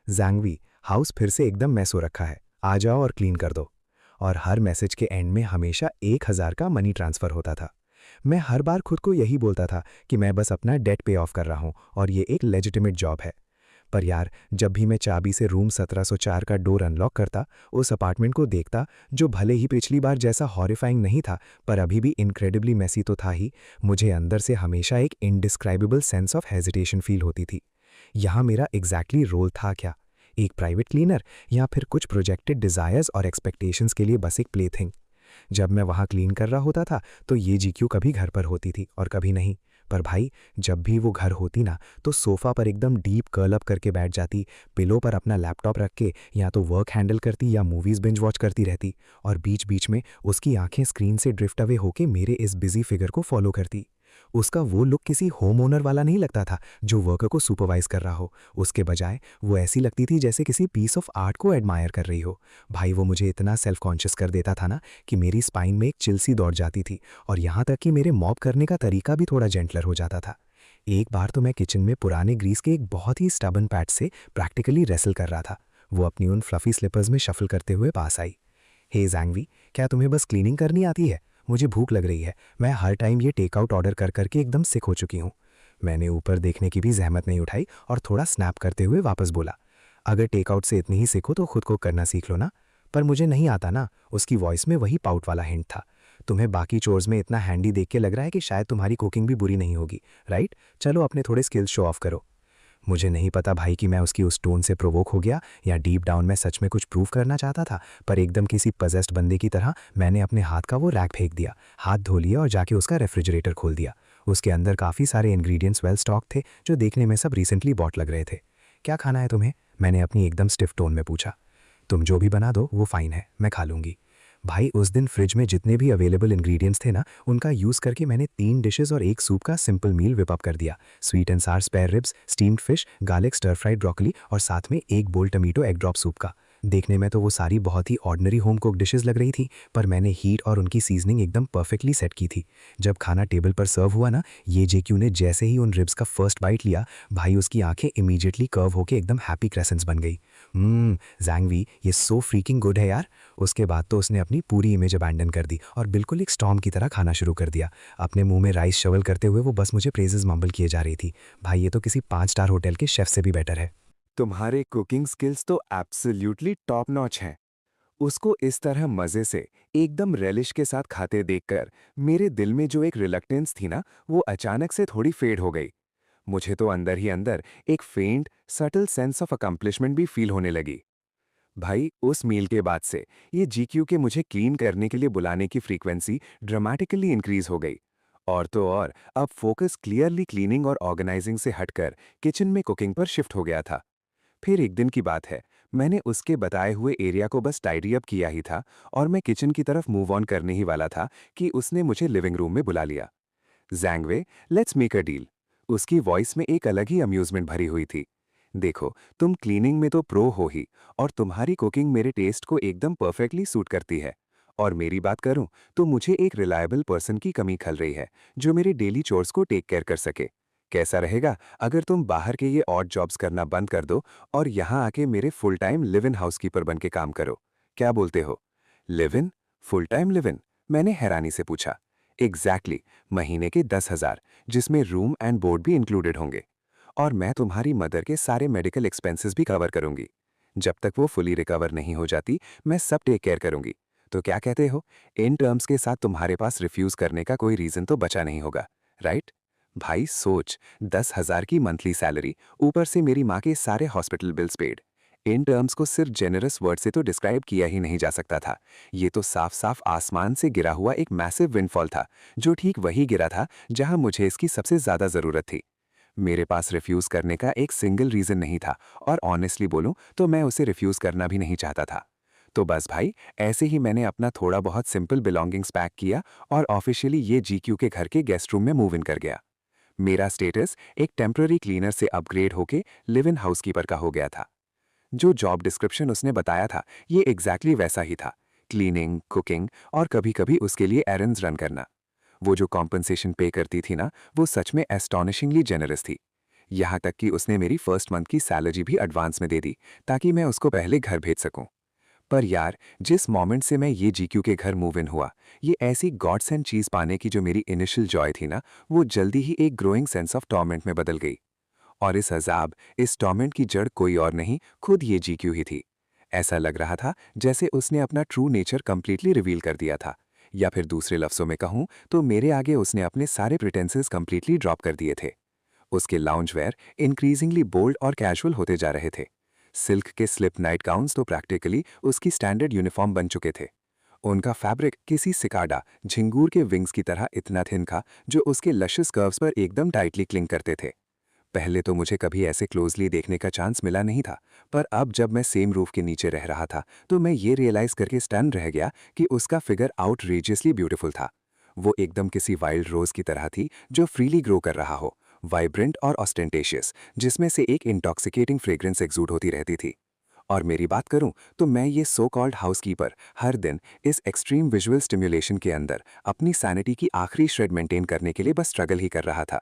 जैंगवी, हाउस फिर से एकदम मैस हो रखा है, आ जाओ और क्लीन कर दो। और हर मैसेज के एंड में हमेशा 1,000 का मनी ट्रांसफर होता था। मैं हर बार खुद को यही बोलता था कि मैं बस अपना डेट पे ऑफ कर रहा हूं और ये एक लेजिटिमेट जॉब है। पर यार, जब भी मैं चाबी से रूम 1704 का डोर अनलॉक करता, उस अपार्टमेंट को देखता, जो भले ही पिछली बार जैसा हॉरिफाइंग नहीं था पर अभी भी इनक्रेडिबली मैसी तो था ही, मुझे अंदर से हमेशा एक indescribable sense of hesitation feel होती थी। यहाँ मेरा एग्जैक्टली रोल था क्या? एक प्राइवेट क्लीनर, या फिर कुछ प्रोजेक्टेड डिजायर्स और एक्सपेक्टेशंस के लिए बस एक प्लेथिंग? जब मैं वहाँ क्लीन कर रहा होता था तो ये जीक्यू कभी घर पर होती थी और कभी नहीं। पर भाई, जब भी वो घर होती ना, तो सोफा पर एकदम डीप कर्ल अप करके बैठ जाती, पिलो पर अपना लैपटॉप रख के या तो वर्क हैंडल करती या मूवीज बिंज वॉच करती रहती, और बीच बीच में उसकी आंखें स्क्रीन से ड्रिफ्ट अवे होके मेरे इस बिजी फिगर को फॉलो करती। उसका वो लुक किसी होम ओनर वाला नहीं लगता था जो वर्कर को सुपरवाइज कर रहा हो। उसके बजाय वो ऐसी लगती थी जैसे किसी पीस ऑफ आर्ट को एडमायर कर रही हो। भाई, वो मुझे इतना सेल्फ कॉन्शियस कर देता था ना कि मेरी स्पाइन में एक चिल सी दौड़ जाती थी, और यहाँ तक कि मेरे मॉप करने का तरीका भी थोड़ा जेंटलर हो जाता था। एक बार तो मैं किचन में पुराने ग्रीस के एक बहुत ही स्टबन पैट से प्रैक्टिकली रेसल कर रहा था। वो अपनी उन फ्लफी स्लिपर्स में शफल करते हुए पास आई। हे जैंगवी, क्या तुम्हें बस क्लीनिंग करनी आती है? मुझे भूख लग रही है। मैं हर टाइम ये टेकआउट ऑर्डर कर करके एकदम सिक हो चुकी हूँ। मैंने ऊपर देखने की भी जहमत नहीं उठाई और थोड़ा स्नैप करते हुए वापस बोला, अगर टेकआउट से इतनी ही सिक हो तो खुद को करना सीख लो ना। पर मुझे नहीं आता ना। उसकी वॉइस में वही पाउट वाला हिंट था। तुम्हें बाकी चोर्स में इतना हैंडी देख के लग रहा है कि शायद तुम्हारी कुकिंग भी बुरी नहीं होगी, राइट? चलो अपने थोड़े स्किल्स शो ऑफ करो। मुझे नहीं पता भाई कि मैं उसकी उस टोन से प्रोवोक हो गया या डीप डाउन में सच में कुछ प्रूव करना चाहता था, पर एकदम किसी पजेस्ड बंदे की तरह मैंने अपने हाथ का वो रैक फेंक दिया, हाथ धो लिया और जाके उसका रेफ्रिजरेटर खोल दिया। उसके अंदर काफ़ी सारे इंग्रेडिएंट्स वेल स्टॉक थे जो देखने में सब रिसेंटली बॉट लग रहे थे। क्या खाना है तुम्हें? मैंने अपनी एकदम स्टिफ टोन में पूछा। तुम जो भी बना दो वो फाइन है, मैं खा लूँगी। भाई, उस दिन फ्रिज में जितने भी अवेलेबल इंग्रेडिएंट्स थे ना, उनका यूज़ करके मैंने 3 डिशेस और एक सूप का सिंपल मील विप अप कर दिया। Sweet and sour spare ribs, steamed fish, garlic stir fried broccoli और साथ में एक बोल टमेटो एग ड्रॉप सूप का। देखने में तो वो सारी बहुत ही ऑर्डिनरी होम कुक डिशेस लग रही थी, पर मैंने हीट और उनकी सीजनिंग एकदम परफेक्टली सेट की थी। जब खाना टेबल पर सर्व हुआ ना, ये जेक्यू ने जैसे ही उन रिब्स का फर्स्ट बाइट लिया, भाई उसकी आंखें इमीडिएटली कर्व होके एकदम हैप्पी क्रेसेंट्स बन गई। जैंगवी, ये सो फ्रीकिंग गुड है यार। उसके बाद तो उसने अपनी पूरी इमेज अबैंडन कर दी और बिल्कुल एक स्टॉर्म की तरह खाना शुरू कर दिया। अपने मुंह में राइस शवल करते हुए वो बस मुझे प्रेजेस मम्बल किए जा रही थी। भाई ये तो किसी 5 स्टार होटल के शेफ से भी बेटर है। तुम्हारे कुकिंग स्किल्स तो एब्सोल्युटली टॉप नॉच हैं। उसको इस तरह मज़े से, एकदम रेलिश के साथ खाते देखकर मेरे दिल में जो एक रिलक्टेंस थी ना, वो अचानक से थोड़ी फेड हो गई। मुझे तो अंदर ही अंदर एक फेंट, सटल सेंस ऑफ अकम्प्लिशमेंट भी फील होने लगी। भाई, उस मील के बाद से ये जीक्यू के मुझे क्लीन करने के लिए बुलाने की फ्रीक्वेंसी ड्रामेटिकली इंक्रीज हो गई। और तो और, अब फोकस क्लियरली क्लीनिंग और ऑर्गेनाइजिंग से हटकर किचन में कुकिंग पर शिफ्ट हो गया था। फिर एक दिन की बात है, मैंने उसके बताए हुए एरिया को बस टाइडी अप किया ही था और मैं किचन की तरफ मूव ऑन करने ही वाला था कि उसने मुझे लिविंग रूम में बुला लिया। जैंगवे, लेट्स मेक अ डील। उसकी वॉइस में एक अलग ही अम्यूजमेंट भरी हुई थी। देखो, तुम क्लीनिंग में तो प्रो हो ही, और तुम्हारी कुकिंग मेरे टेस्ट को एकदम परफेक्टली सूट करती है। और मेरी बात करूं तो मुझे एक रिलायबल पर्सन की कमी खल रही है, जो मेरे डेली चोर्स को टेक केयर कर सके। कैसा रहेगा अगर तुम बाहर के ये ऑड जॉब्स करना बंद कर दो और यहाँ आके मेरे full time live in housekeeper बन के काम करो? क्या बोलते हो? Live in? Full time live in? मैंने हैरानी से पूछा। एग्जैक्टली, महीने के 10,000, जिसमें रूम एंड बोर्ड भी इंक्लूडेड होंगे। और मैं तुम्हारी मदर के सारे मेडिकल एक्सपेंसेस भी कवर करूंगी। जब तक वो फुली रिकवर नहीं हो जाती, मैं सब टेक केयर करूंगी। तो क्या कहते हो? इन टर्म्स के साथ तुम्हारे पास रिफ्यूज करने का कोई रीजन तो बचा नहीं होगा, राइट? भाई सोच, 10,000 की मंथली सैलरी, ऊपर से मेरी माँ के सारे hospital bills paid. In terms को सिर्फ जेनरस वर्ड से तो डिस्क्राइब किया ही नहीं जा सकता था। ये तो साफ साफ आसमान से गिरा हुआ एक मैसिव विंडफॉल था, जो ठीक वही गिरा था जहां मुझे इसकी सबसे ज्यादा जरूरत थी। मेरे पास रिफ्यूज करने का एक सिंगल रीजन नहीं था, और ऑनेस्टली बोलूं तो मैं उसे रिफ्यूज करना भी नहीं चाहता था। तो बस भाई, ऐसे ही मैंने अपना थोड़ा बहुत सिंपल बिलोंगिंग्स पैक किया और ऑफिशियली ये जीक्यू के घर के गेस्ट रूम में मूव इन कर गया। मेरा स्टेटस एक टेम्पररी क्लीनर से अपग्रेड होके लिव इन हाउसकीपर का हो गया था। जो जॉब डिस्क्रिप्शन उसने बताया था, ये एग्जैक्टली वैसा ही था। क्लीनिंग, कुकिंग और कभी-कभी उसके लिए एरंड्स रन करना। वो जो कॉम्पनसेशन पे करती थी ना, वो सच में एस्टॉनिशिंगली जेनरस थी। यहाँ तक कि उसने मेरी फर्स्ट मंथ की सैलरी भी एडवांस में दे दी, ताकि मैं उसको पहले घर भेज सकूं। पर यार, जिस मोमेंट से मैं ये जीक्यू के घर मूव इन हुआ, ये ऐसी गॉड सेंड चीज पाने की जो मेरी इनिशियल जॉय थी ना, वो जल्दी ही एक ग्रोइंग सेंस ऑफ टॉर्मेंट में बदल गई। और इस अजाब, इस टॉर्मेंट की जड़ कोई और नहीं, खुद ये जीक्यू ही थी। ऐसा लग रहा था जैसे उसने अपना ट्रू नेचर कंप्लीटली रिवील कर दिया था, या फिर दूसरे लफ्जों में कहूं तो मेरे आगे उसने अपने सारे प्रिटेंसेस कंप्लीटली ड्रॉप कर दिए थे। उसके लाउंज वेयर इंक्रीजिंगली बोल्ड और कैजुअल होते जा रहे थे। सिल्क के स्लिप नाइट गाउन्स तो प्रैक्टिकली उसकी स्टैंडर्ड यूनिफॉर्म बन चुके थे। उनका फैब्रिक किसी सिकाडा, झिंगूर के विंग्स की तरह इतना थिन था, जो उसके लशियस कर्व्स पर एकदम टाइटली क्लिंग करते थे। पहले तो मुझे कभी ऐसे क्लोजली देखने का चांस मिला नहीं था, पर अब जब मैं सेम रूफ के नीचे रह रहा था, तो मैं ये रियलाइज करके स्टन रह गया कि उसका फिगर आउटरेजियसली ब्यूटीफुल था। वो एकदम किसी वाइल्ड रोज की तरह थी, जो फ्रीली ग्रो कर रहा हो, वाइब्रेंट और ऑस्टेंटेशियस, जिसमें से एक इंटॉक्सिकेटिंग फ्रेग्रेंस एक्सूड होती रहती थी। और मेरी बात करूं तो मैं ये सो कॉल्ड हाउसकीपर हर दिन इस एक्सट्रीम विजुअल स्टिम्युलेशन के अंदर अपनी सैनिटी की आखिरी श्रेड मेंटेन करने के लिए बस स्ट्रगल ही कर रहा था।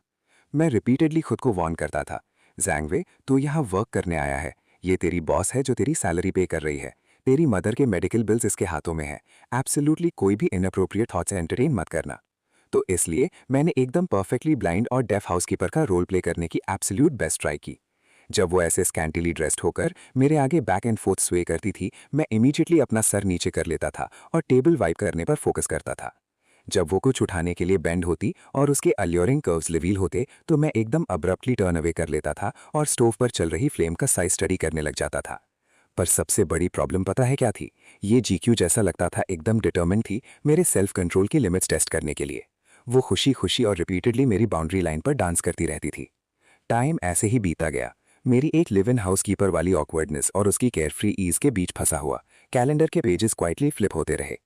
मैं रिपीटेडली खुद को वॉर्न करता था, जैंगवे, तू यहाँ वर्क करने आया है। ये तेरी बॉस है जो तेरी सैलरी पे कर रही है। तेरी मदर के मेडिकल बिल्स इसके हाथों में है। एब्सोल्युटली कोई भी इनअप्रोप्रिएट थॉट्स एंटरटेन मत करना। तो इसलिए मैंने एकदम परफेक्टली ब्लाइंड और डेफ हाउसकीपर का रोल प्ले करने की एब्सोल्यूट बेस्ट ट्राई की। जब वो ऐसे स्कैंटिली ड्रेस्ड होकर मेरे आगे बैक एंड फोर्थ स्वे करती थी, मैं इमीडिएटली अपना सर नीचे कर लेता था और टेबल वाइप करने पर फोकस करता था। जब वो कुछ उठाने के लिए बेंड होती और उसके अल्योरिंग कर्व्स रिवील होते, तो मैं एकदम अब्रप्टली टर्न अवे कर लेता था और स्टोव पर चल रही फ्लेम का साइज स्टडी करने लग जाता था। पर सबसे बड़ी प्रॉब्लम पता है क्या थी? ये जीक्यू जैसा लगता था एकदम डिटर्मिन्ड थी मेरे सेल्फ कंट्रोल की लिमिट्स टेस्ट करने के लिए। वो खुशी खुशी और रिपीटेडली मेरी बाउंड्री लाइन पर डांस करती रहती थी। टाइम ऐसे ही बीता गया। मेरी एक लिव इन हाउसकीपर वाली ऑकवर्डनेस और उसकी केयरफ्री ईज के बीच फंसा हुआ कैलेंडर के पेजेस क्वाइटली फ्लिप होते रहे।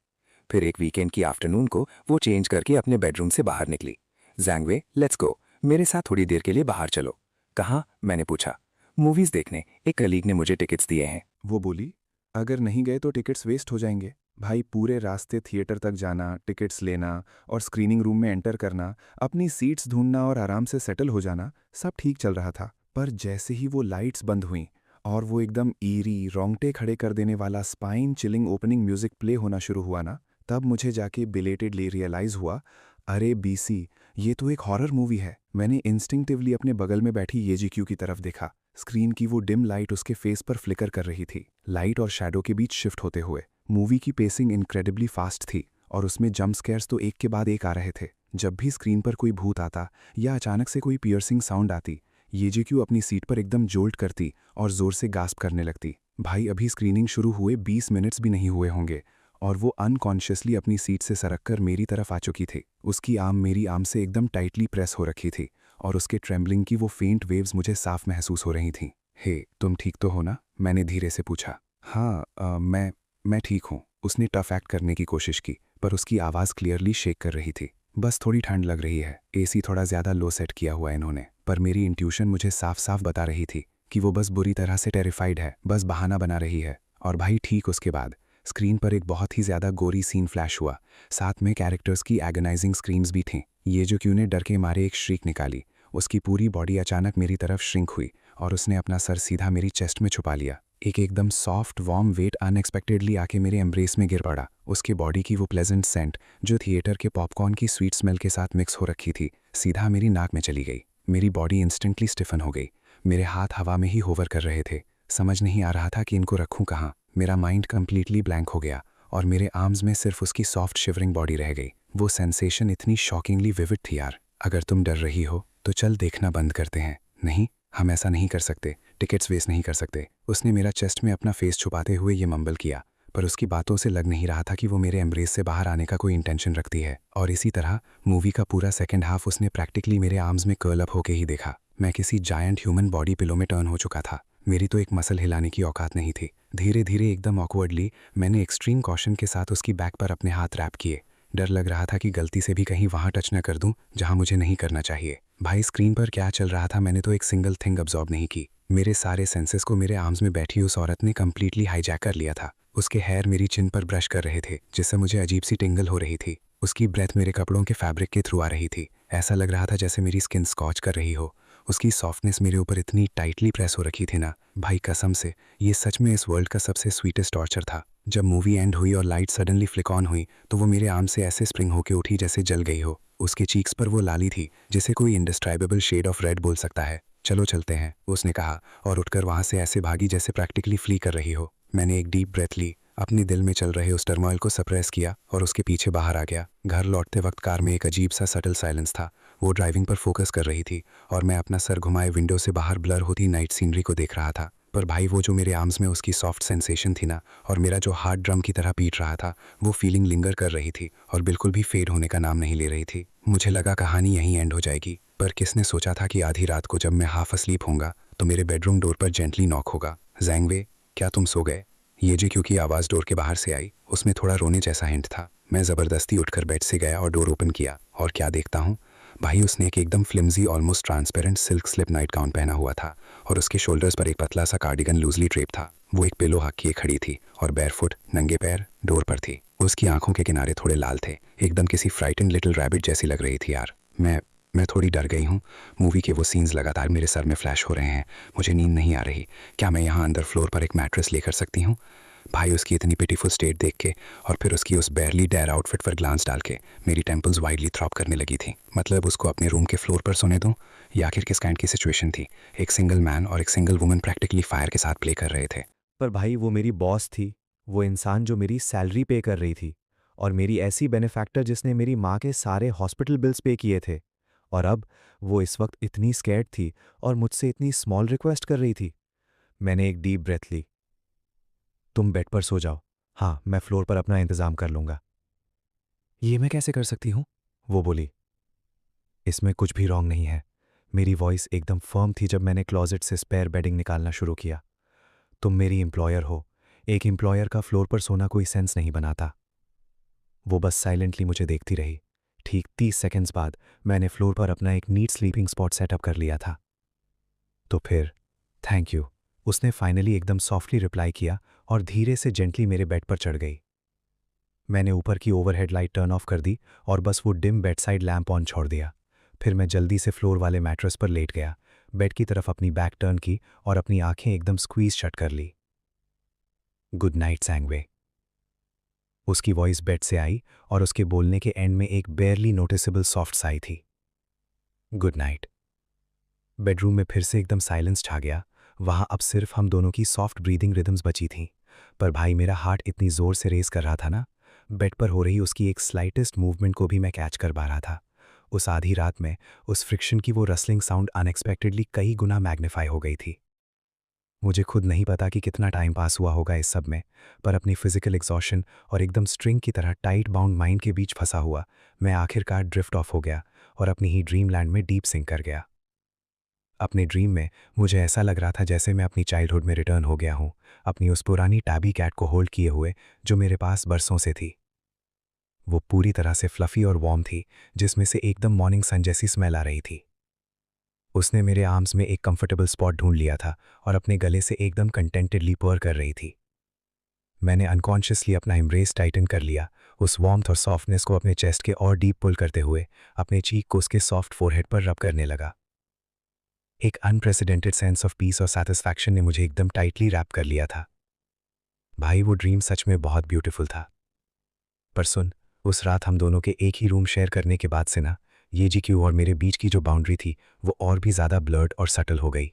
फिर एक वीकेंड की आफ्टरनून को वो चेंज करके अपने बेडरूम से बाहर निकली। जैंगवे, लेट्स गो, मेरे साथ थोड़ी देर के लिए बाहर चलो। कहाँ? मैंने पूछा। मूवीज देखने, एक कलीग ने मुझे टिकट्स दिए हैं। वो बोली, अगर नहीं गए तो टिकट्स वेस्ट हो जाएंगे। भाई पूरे रास्ते थिएटर तक जाना, टिकट्स लेना और स्क्रीनिंग रूम में एंटर करना, अपनी सीट्स ढूंढना और आराम से सेटल हो जाना, सब ठीक चल रहा था। पर जैसे ही वो लाइट्स बंद हुईं और वो एकदम ईरी, रोंगटे खड़े कर देने वाला spine chilling opening music play होना शुरू हुआ ना, तब मुझे जाके बिलेटेडली रियलाइज़ हुआ, अरे बीसी, ये तो एक हॉरर मूवी है। मैंने इंस्टिंक्टिवली अपने बगल में बैठी येजीक्यू की तरफ देखा। स्क्रीन की वो डिम लाइट उसके फेस पर फ्लिकर कर रही थी, लाइट और शैडो के बीच शिफ्ट होते हुए। मूवी की पेसिंग इनक्रेडिबली फास्ट थी और उसमें जंप स्केयर्स तो एक के बाद एक आ रहे थे। जब भी स्क्रीन पर कोई भूत आता या अचानक से कोई पियर्सिंग साउंड आती, येजीक्यू अपनी सीट पर एकदम जोल्ट करती और जोर से गास्प करने लगती। भाई अभी स्क्रीनिंग शुरू हुए 20 मिनट्स भी नहीं हुए होंगे और वो अनकॉन्शियसली अपनी सीट से सरक कर मेरी तरफ आ चुकी थी। उसकी आर्म मेरी आर्म से एकदम टाइटली प्रेस हो रखी थी और उसके ट्रेम्बलिंग की वो फेंट वेव्स मुझे साफ महसूस हो रही थीं। हे, तुम ठीक तो हो ना? मैंने धीरे से पूछा। हाँ, मैं ठीक हूँ। उसने टफ एक्ट करने की कोशिश की, पर उसकी आवाज़ क्लियरली शेक कर रही थी। बस थोड़ी ठंड लग रही है, एसी थोड़ा ज़्यादा लो सेट किया हुआ है इन्होंने। पर मेरी इंट्यूशन मुझे साफ साफ बता रही थी कि वो बस बुरी तरह से टेरिफाइड है, बस बहाना बना रही है। और भाई ठीक उसके बाद स्क्रीन पर एक बहुत ही ज़्यादा गोरी सीन फ्लैश हुआ। साथ में कैरेक्टर्स की एगनाइजिंग स्क्रीम्स भी थीं। ये जो क्यों ने डर के मारे एक श्रीक निकाली। उसकी पूरी बॉडी अचानक मेरी तरफ श्रिंक हुई और उसने अपना सर सीधा मेरी चेस्ट में छुपा लिया। एक एकदम सॉफ्ट वार्म वेट अनएक्सपेक्टेडली आके मेरे एम्ब्रेस में गिर पड़ा। उसकी बॉडी की वो प्लेजेंट सेंट जो थिएटर के पॉपकॉर्न की स्वीट स्मेल के साथ मिक्स हो रखी थी, सीधा मेरी नाक में चली गई। मेरी बॉडी इंस्टेंटली स्टिफन हो गई। मेरे हाथ हवा में ही होवर कर रहे थे। समझ नहीं आ रहा था कि इनको रखूं कहाँ। मेरा माइंड कंप्लीटली ब्लैंक हो गया और मेरे आर्म्स में सिर्फ उसकी सॉफ्ट शिवरिंग बॉडी रह गई। वो सेंसेशन इतनी शॉकिंगली विविड थी यार। अगर तुम डर रही हो तो चल देखना बंद करते हैं। नहीं, हम ऐसा नहीं कर सकते, टिकट्स वेस्ट नहीं कर सकते। उसने मेरा चेस्ट में अपना फेस छुपाते हुए ये मम्बल किया, पर उसकी बातों से लग नहीं रहा था कि वो मेरे एम्ब्रेस से बाहर आने का कोई इंटेंशन रखती है। और इसी तरह मूवी का पूरा सेकंड हाफ उसने प्रैक्टिकली मेरे आर्म्स में कर्ल अप होके ही देखा। मैं किसी जायंट ह्यूमन बॉडी पिलो में टर्न हो चुका था। मेरी तो एक मसल हिलाने की औकात नहीं थी। धीरे धीरे एकदम ऑकवर्डली मैंने एक्सट्रीम कॉशन के साथ उसकी बैक पर अपने हाथ रैप किए। डर लग रहा था कि गलती से भी कहीं वहां टच न कर दूं जहां मुझे नहीं करना चाहिए। भाई स्क्रीन पर क्या चल रहा था मैंने तो एक सिंगल थिंग अब्जॉर्ब नहीं की। मेरे सारे सेंसेस को मेरे आर्म्स में बैठी उस औरत ने कंप्लीटली हाईजैक कर लिया था। उसके हेयर मेरी चिन पर ब्रश कर रहे थे, जिससे मुझे अजीब सी टिंगल हो रही थी। उसकी ब्रेथ मेरे कपड़ों के फैब्रिक के थ्रू आ रही थी। ऐसा लग रहा था जैसे मेरी स्किन स्कॉच कर रही हो। उसकी सॉफ्टनेस मेरे ऊपर इतनी टाइटली प्रेस हो रखी थी ना, भाई कसम से ये सच में इस वर्ल्ड का सबसे स्वीटेस्ट टॉर्चर था। जब मूवी एंड हुई और लाइट सडनली फ्लिक ऑन हुई तो वो मेरे आर्म से ऐसे स्प्रिंग होके उठी जैसे जल गई हो। उसके चीक्स पर वो लाली थी जिसे कोई इंडिस्क्राइबेबल शेड ऑफ रेड बोल सकता है। चलो चलते हैं, उसने कहा और उठकर वहां से ऐसे भागी जैसे प्रैक्टिकली फ्ली कर रही हो। मैंने एक डीप ब्रेथ ली, अपने दिल में चल रहे उस टर्मोइल को सप्रेस किया और उसके पीछे बाहर आ गया। घर लौटते वक्त कार में एक अजीब सा सटल साइलेंस था। वो ड्राइविंग पर फोकस कर रही थी और मैं अपना सर घुमाए विंडो से बाहर ब्लर होती नाइट सीनरी को देख रहा था। पर भाई वो जो मेरे आर्म्स में उसकी सॉफ्ट सेंसेशन थी ना, और मेरा जो हार्ट ड्रम की तरह पीट रहा था, वो फीलिंग लिंगर कर रही थी और बिल्कुल भी फेड होने का नाम नहीं ले रही थी। मुझे लगा कहानी यहीं एंड हो जाएगी, पर किसने सोचा था कि आधी रात को जब मैं हाफ अस्लीप होऊंगा तो मेरे बेडरूम डोर पर जेंटली नॉक होगा। जैंगवे, क्या तुम सो गए? ये जी क्योंकि आवाज़ डोर के बाहर से आई, उसमें थोड़ा रोने जैसा हिंट था। मैं ज़बरदस्ती उठकर बेड से गया और डोर ओपन किया और क्या देखता हूँ, भाई उसने एक एकदम flimsy almost transparent silk slip night gown पहना हुआ था और उसके शोल्डर्स पर एक पतला सा कार्डिगन लूजली ड्रेप था। वो एक पिलो हक किए खड़ी थी और बैरफुट नंगे पैर डोर पर थी। उसकी आंखों के किनारे थोड़े लाल थे, एकदम किसी फ्राइटेंड लिटिल रैबिट जैसी लग रही थी यार। मैं थोड़ी डर गई हूँ। मूवी के वो सीन्स लगातार मेरे सर में फ्लैश हो रहे हैं। मुझे नींद नहीं आ रही। क्या मैं यहाँ अंदर फ्लोर पर एक मैट्रेस लेकर सकती हूँ? भाई उसकी इतनी पिटीफुल स्टेट देख के और फिर उसकी उस बैरली डेयर आउटफिट पर ग्लांस डाल के मेरी टेम्पल्स वाइडली थ्रॉप करने लगी थी। मतलब उसको अपने रूम के फ्लोर पर सोने दूं? या आखिर किस काइंड की सिचुएशन थी? एक सिंगल मैन और एक सिंगल वुमन प्रैक्टिकली फायर के साथ प्ले कर रहे थे। पर भाई वो मेरी बॉस थी, वो इंसान जो मेरी सैलरी पे कर रही थी और मेरी ऐसी बेनिफैक्टर जिसने मेरी माँ के सारे हॉस्पिटल बिल्स पे किए थे। और अब वो इस वक्त इतनी स्कैर्ड थी और मुझसे इतनी स्मॉल रिक्वेस्ट कर रही थी। मैंने एक डीप ब्रेथ ली। तुम बेड पर सो जाओ, हाँ मैं फ्लोर पर अपना इंतज़ाम कर लूँगा। ये मैं कैसे कर सकती हूँ? वो बोली। इसमें कुछ भी रॉन्ग नहीं है। मेरी वॉइस एकदम फर्म थी जब मैंने क्लॉजेट से स्पेयर बेडिंग निकालना शुरू किया। तुम मेरी एम्प्लॉयर हो, एक एम्प्लॉयर का फ्लोर पर सोना कोई सेंस नहीं बनाता। वो बस साइलेंटली मुझे देखती रही। ठीक 30 सेकंड्स बाद मैंने फ्लोर पर अपना एक नीट स्लीपिंग स्पॉट सेटअप कर लिया था। तो फिर थैंक यू, उसने फाइनली एकदम सॉफ्टली रिप्लाई किया और धीरे से जेंटली मेरे बेड पर चढ़ गई। मैंने ऊपर की ओवरहेड लाइट टर्न ऑफ कर दी और बस वो dim bed side lamp on छोड़ दिया। फिर मैं जल्दी से फ्लोर वाले मैट्रेस पर लेट गया, बेड की तरफ अपनी बैक टर्न की और अपनी आंखें एकदम स्क्वीज शट कर ली। Good night सैंगवे। उसकी वॉइस बेड से आई और उसके बोलने के एंड में एक बेयरली नोटिसेबल सॉफ्ट साई थी। Good night. बेडरूम में फिर से एकदम साइलेंस छा गया। वहां अब सिर्फ हम दोनों की सॉफ्ट ब्रीदिंग रिदम्स बची थीं। पर भाई मेरा हार्ट इतनी जोर से रेस कर रहा था ना, बेड पर हो रही उसकी एक स्लाइटेस्ट मूवमेंट को भी मैं कैच कर पा रहा था। उस आधी रात में उस फ्रिक्शन की वो रसलिंग साउंड अनएक्सपेक्टेडली कई गुना मैग्नीफाई हो गई थी। मुझे खुद नहीं पता कि कितना टाइम पास हुआ होगा इस सब में, पर अपनी फिजिकल एग्जॉशन और एकदम स्ट्रिंग की तरह टाइट बाउंड माइंड के बीच फंसा हुआ मैं आखिरकार ड्रिफ्ट ऑफ हो गया और अपनी ही ड्रीम लैंड में डीप सिंक कर गया। अपने ड्रीम में मुझे ऐसा लग रहा था जैसे मैं अपनी चाइल्डहुड में रिटर्न हो गया हूँ, अपनी उस पुरानी टैबी कैट को होल्ड किए हुए जो मेरे पास बरसों से थी। वो पूरी तरह से फ्लफी और वार्म थी, जिसमें से एकदम मॉर्निंग सन जैसी स्मेल आ रही थी। उसने मेरे आर्म्स में एक कंफर्टेबल स्पॉट ढूंढ लिया था और अपने गले से एकदम कंटेंटेडली पर्र कर रही थी। मैंने अनकॉन्शियसली अपना एम्ब्रेस टाइटन कर लिया, उस वार्मथ और सॉफ्टनेस को अपने चेस्ट के और डीप पुल करते हुए अपने चीक को उसके सॉफ्ट फोरहेड पर रब करने लगा। एक अनप्रेसिडेंटेड सेंस ऑफ पीस और सैटिस्फैक्शन ने मुझे एकदम टाइटली रैप कर लिया था। भाई वो ड्रीम सच में बहुत ब्यूटीफुल था। पर सुन, उस रात हम दोनों के एक ही रूम शेयर करने के बाद से ना, ये जीक्यू और मेरे बीच की जो बाउंड्री थी वो और भी ज़्यादा ब्लर्ड और सटल हो गई।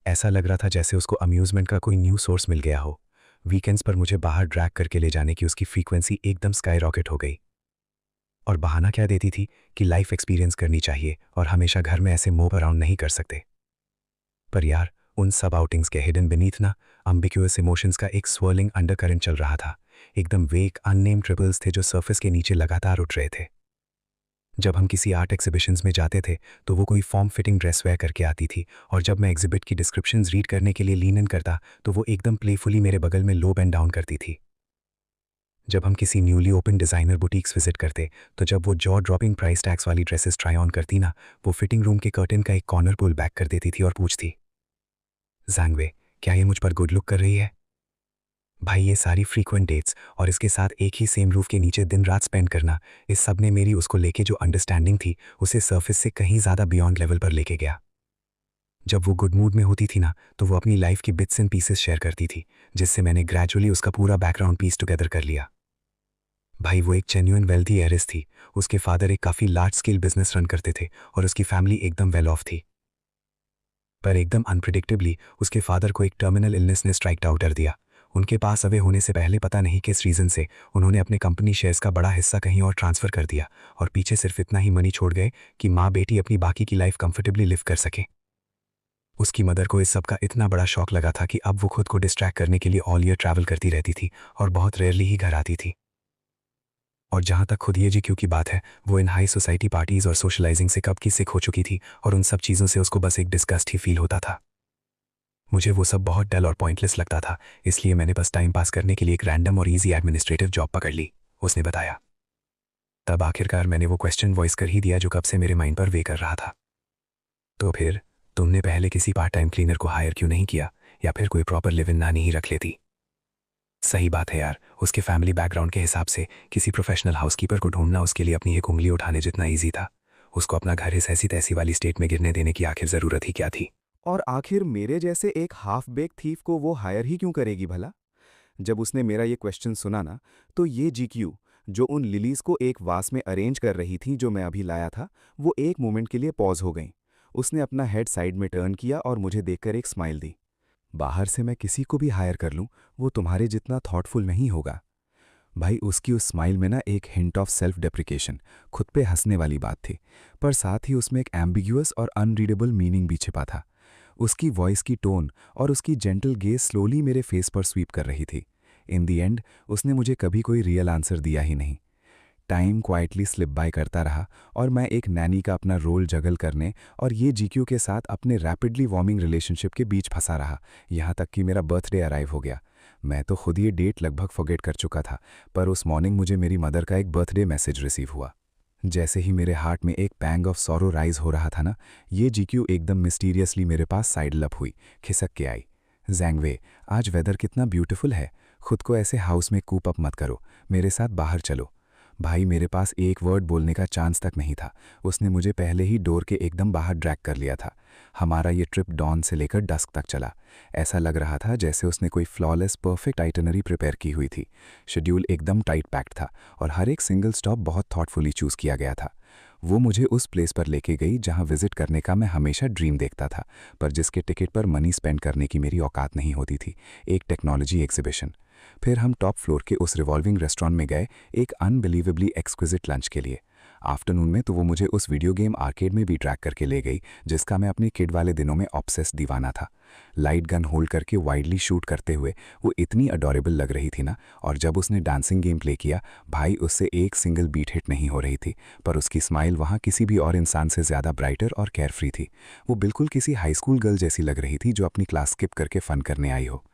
ऐसा लग रहा था जैसे उसको अम्यूज़मेंट का कोई न्यू सोर्स मिल गया हो। वीकेंड्स पर मुझे बाहर ड्रैग करके ले जाने की उसकी फ्रीक्वेंसी एकदम स्काई रॉकेट हो गई। और बहाना क्या देती थी कि लाइफ एक्सपीरियंस करनी चाहिए और हमेशा घर में ऐसे मूव अराउंड नहीं कर सकते। पर यार, उन सब आउटिंग्स के हिडन बीनीथ ना अम्बिग्युअस इमोशंस का एक स्वर्लिंग अंडरकरंट चल रहा था। एकदम वेग अननेम्ड ट्रिबल्स थे जो सरफेस के नीचे लगातार उठ रहे थे। जब हम किसी आर्ट एग्जिबिशंस में जाते थे तो वो कोई फॉर्म फिटिंग ड्रेस वेयर करके आती थी, और जब मैं एग्जिबिट की डिस्क्रिप्शंस रीड करने के लिए लीन इन करता तो वो एकदम प्लेफुली मेरे बगल में लो बेंड डाउन करती थी। जब हम किसी newly open designer boutiques visit करते तो जब वो जॉ ड्रॉपिंग प्राइस टैग्स वाली ड्रेसेस ट्राई ऑन करती ना, वो फिटिंग रूम के कर्टन का एक कॉर्नर पुल बैक कर देती थी और पूछती, ज़ैंगवे, क्या ये मुझ पर गुड लुक कर रही है? भाई ये सारी फ्रीक्वेंट डेट्स और इसके साथ एक ही सेम रूफ के नीचे दिन रात स्पेंड करना, इस सब ने मेरी उसको लेके जो अंडरस्टैंडिंग थी उसे सरफेस से कहीं ज़्यादा बियॉन्ड लेवल पर लेके गया। जब वो गुड मूड में होती थी ना तो वो अपनी लाइफ की बिट्स एंड पीसेस शेयर करती थी, जिससे मैंने ग्रेजुअली उसका पूरा बैकग्राउंड पीस टुगेदर कर लिया। भाई वो एक जेन्युइन वेल्थी हेरिस थी। उसके फादर एक काफ़ी लार्ज स्केल बिजनेस रन करते थे और उसकी फैमिली एकदम वेल ऑफ थी। पर एकदम अनप्रिडिक्टेबली उसके फादर को एक टर्मिनल इलनेस ने स्ट्राइक आउट कर दिया। उनके पास अवे होने से पहले पता नहीं किस रीज़न से उन्होंने अपने कंपनी शेयर्स का बड़ा हिस्सा कहीं और ट्रांसफ़र कर दिया और पीछे सिर्फ इतना ही मनी छोड़ गए कि माँ बेटी अपनी बाकी की लाइफ कंफर्टेबली लिव कर सके। उसकी मदर को इस सब का इतना बड़ा शॉक लगा था कि अब वो खुद को डिस्ट्रैक्ट करने के लिए ऑल ईयर ट्रैवल करती रहती थी और बहुत रेयरली ही घर आती थी। और जहाँ तक खुद ये जीक्यू की बात है, वो इन हाई सोसाइटी पार्टीज़ और सोशलाइजिंग से कब की सिक हो चुकी थी और उन सब चीज़ों से उसको बस एक डिस्गस्ट ही फील होता था। मुझे वो सब बहुत डल और पॉइंटलेस लगता था, इसलिए मैंने बस टाइम पास करने के लिए एक रैंडम और ईजी एडमिनिस्ट्रेटिव जॉब पकड़ ली, उसने बताया। तब आखिरकार मैंने वो क्वेश्चन वॉइस कर ही दिया जो कब से मेरे माइंड पर वे कर रहा था। तो फिर तुमने पहले किसी पार्ट टाइम क्लीनर को हायर क्यों नहीं किया, या फिर कोई प्रॉपर लिव इन नानी ही रख लेती? सही बात है यार, उसके फैमिली बैकग्राउंड के हिसाब से किसी प्रोफेशनल हाउसकीपर को ढूंढना उसके लिए अपनी एक उंगली उठाने जितना ईजी था। उसको अपना घर इस ऐसी तैसी वाली स्टेट में गिरने देने की आखिर ज़रूरत ही क्या थी? और आखिर मेरे जैसे एक हाफ बेक थीफ को वो हायर ही क्यों करेगी भला? जब उसने मेरा ये क्वेश्चन सुना ना, तो ये जीक्यू जो उन लिलीज को एक वास में अरेंज कर रही थी जो मैं अभी लाया था, वो एक मोमेंट के लिए पॉज हो गई। उसने अपना हेड साइड में टर्न किया और मुझे देखकर एक स्माइल दी। बाहर से मैं किसी को भी हायर कर लूं, वो तुम्हारे जितना थॉटफुल नहीं होगा। भाई उसकी उस स्माइल में ना एक हिंट ऑफ सेल्फ डेप्रिकेशन, खुद पे हंसने वाली बात थी, पर साथ ही उसमें एक एम्बिग्यूअस और अनरीडेबल मीनिंग भी छिपा था। उसकी वॉइस की टोन और उसकी जेंटल गेज स्लोली मेरे फेस पर स्वीप कर रही थी। इन दी एंड उसने मुझे कभी कोई रियल आंसर दिया ही नहीं। टाइम क्वाइटली स्लिप बाय करता रहा और मैं एक नैनी का अपना रोल जगल करने और ये जीक्यू के साथ अपने रैपिडली वार्मिंग रिलेशनशिप के बीच फंसा रहा, यहाँ तक कि मेरा बर्थडे अराइव हो गया। मैं तो खुद ये डेट लगभग फॉरगेट कर चुका था, पर उस मॉर्निंग मुझे मेरी मदर का एक बर्थडे मैसेज रिसीव हुआ। जैसे ही मेरे हार्ट में एक पैंग ऑफ सॉरो राइज हो रहा था ना, ये जीक्यू एकदम मिस्टीरियसली मेरे पास साइड लप हुई, खिसक के आई। ज़ैंगवे, आज वेदर कितना ब्यूटीफुल है। खुद को ऐसे हाउस में कूप अप मत करो, मेरे साथ बाहर चलो। भाई मेरे पास एक वर्ड बोलने का चांस तक नहीं था। उसने मुझे पहले ही डोर के एकदम बाहर ड्रैग कर लिया था। हमारा ये ट्रिप डॉन से लेकर डस्क तक चला। ऐसा लग रहा था जैसे उसने कोई फ्लॉलेस परफेक्ट आइटनरी प्रिपेयर की हुई थी। शेड्यूल एकदम टाइट पैक्ड था और हर एक सिंगल स्टॉप बहुत थॉटफुली चूज़ किया गया था। वो मुझे उस प्लेस पर लेके गई जहां विजिट करने का मैं हमेशा ड्रीम देखता था, पर जिसके टिकट पर मनी स्पेंड करने की मेरी औकात नहीं होती थी, एक टेक्नोलॉजी एग्जीबिशन। फिर हम टॉप फ्लोर के उस रिवॉल्विंग रेस्टोरेंट में गए, एक अनबिलीवेबली एक्सक्विजिट लंच के लिए। आफ्टरनून में तो वो मुझे उस वीडियो गेम आर्केड में भी ट्रैक करके ले गई जिसका मैं अपनी किड वाले दिनों में ऑब्सेस दीवाना था। लाइट गन होल्ड करके वाइडली शूट करते हुए वो इतनी अडोरेबल लग रही थी ना, और जब उसने डांसिंग गेम प्ले किया, भाई उससे एक सिंगल बीट हिट नहीं हो रही थी, पर उसकी स्माइल वहाँ किसी भी और इंसान से ज़्यादा ब्राइटर और केयरफ्री थी। वो बिल्कुल किसी हाई स्कूल गर्ल जैसी लग रही थी जो अपनी क्लास स्किप करके फ़न करने आई हो।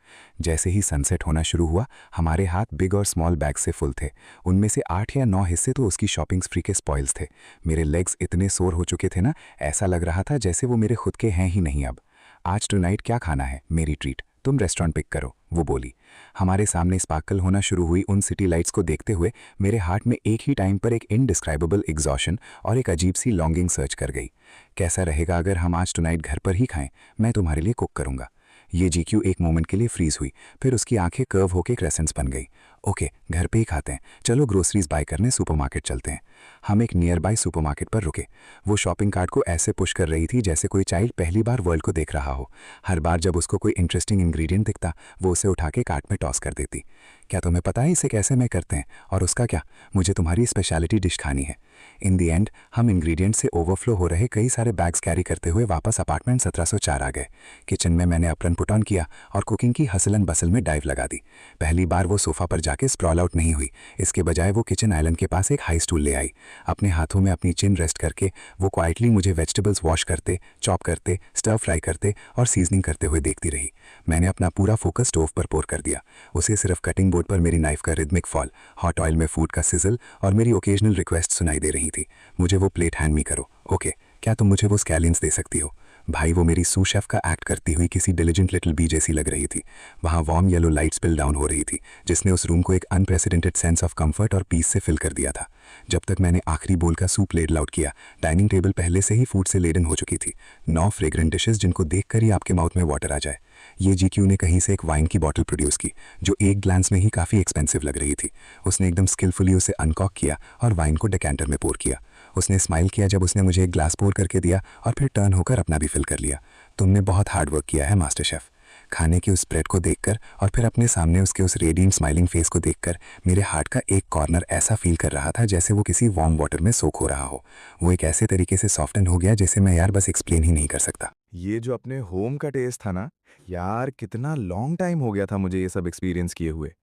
जैसे ही सनसेट होना शुरू हुआ, हमारे हाथ बिग और स्मॉल बैग से फुल थे। उनमें से 8 या 9 हिस्से तो उसकी शॉपिंग स्प्री के स्पॉइल्स थे। मेरे लेग्स इतने सोर हो चुके थे ना, ऐसा लग रहा था जैसे वो मेरे खुद के हैं ही नहीं अब। आज टुनाइट क्या खाना है, मेरी ट्रीट, तुम रेस्टोरेंट पिक करो, वो बोली। हमारे सामने स्पार्कल होना शुरू हुई उन सिटी लाइट्स को देखते हुए मेरे हार्ट में एक ही टाइम पर एक इनडिस्क्राइबेबल एग्जॉशन और एक अजीब सी लॉन्गिंग सर्च कर गई। कैसा रहेगा अगर हम आज टुनाइट घर पर ही खाएं, मैं तुम्हारे लिए कुक करूंगा। ये जीक्यू एक मोमेंट के लिए फ्रीज हुई, फिर उसकी आंखें कर्व होकर क्रेसेंट्स बन गई। ओके, घर पे ही खाते हैं, चलो ग्रोसरीज बाय करने सुपरमार्केट चलते हैं। हम एक नियर बाय सुपरमार्केट पर रुके। वो शॉपिंग कार्ट को ऐसे पुश कर रही थी जैसे कोई चाइल्ड पहली बार वर्ल्ड को देख रहा हो। हर बार जब उसको कोई इंटरेस्टिंग इंग्रेडिएंट दिखता, वो उसे उठा के कार्ट में टॉस कर देती। क्या तुम्हें पता है इसे कैसे मैं करते हैं? और उसका क्या, मुझे तुम्हारी स्पेशलिटी डिश खानी है। इन दी एंड हम इंग्रेडिएंट से ओवरफ्लो हो रहे कई सारे बैग्स कैरी करते हुए वापस अपार्टमेंट 1704 आ गए। किचन में मैंने अप्रन पुट ऑन किया और कुकिंग की हसलन बसल में डाइव लगा दी। पहली बार वो सोफा पर जाके स्प्रॉल आउट नहीं हुई, इसके बजाय वो किचन आइलैंड के पास एक हाई स्टूल ले आई। अपने हाथों में अपनी चिन रेस्ट करके वो क्वाइटली मुझे वेजिटेबल्स वॉश करते, चॉप करते, स्टर फ्राई करते और सीजनिंग करते हुए देखती रही। मैंने अपना पूरा फोकस स्टोव पर पोर कर दिया। उसे सिर्फ कटिंग बोर्ड पर मेरी नाइफ का रिदमिक फॉल, हॉट ऑयल में फूड का सिजल और मेरी ओकेजनल रिक्वेस्ट सुनाई दे रही थी, मुझे वो प्लेट हैंड मी करो। ओके, क्या तुम मुझे वो स्कैलियंस दे सकती हो? भाई वो मेरी सू शेफ का एक्ट करती हुई किसी डिलिजेंट लिटिल बी जैसी लग रही थी। वहाँ warm yellow light spill down हो रही थी जिसने उस रूम को एक अनप्रेसिडेंटेड सेंस ऑफ कंफर्ट और पीस से फिल कर दिया था। जब तक मैंने आखिरी बोल का सूप लेडल आउट किया, डाइनिंग टेबल पहले से ही फूड से लेडन हो चुकी थी। 9 फ्रेग्रेंट डिशेस जिनको देखकर ही आपके माउथ में वाटर आ जाए। ये जीक्यू ने कहीं से एक वाइन की बॉटल प्रोड्यूस की जो एक ग्लांस में ही काफ़ी एक्सपेंसिव लग रही थी। उसने एकदम स्किलफुली उसे अनकॉक किया और वाइन को डेकेंटर में पोर किया। उसने स्माइल किया जब उसने मुझे एक ग्लास पोर करके दिया और फिर टर्न होकर अपना भी फिल कर लिया। तुमने बहुत हार्ड वर्क किया है मास्टर शेफ। खाने की उस स्प्रेड को देखकर और फिर अपने सामने उसके उस रेडिएंट स्माइलिंग फेस को देखकर मेरे हार्ट का एक कॉर्नर ऐसा फील कर रहा था जैसे वो किसी वार्म वाटर में सोख हो रहा हो। वो एक ऐसे तरीके से सॉफ्टन हो गया जैसे मैं यार बस एक्सप्लेन ही नहीं कर सकता। ये जो अपने होम का टेस्ट था ना, यार कितना लॉन्ग टाइम हो गया था मुझे ये सब एक्सपीरियंस किए हुए।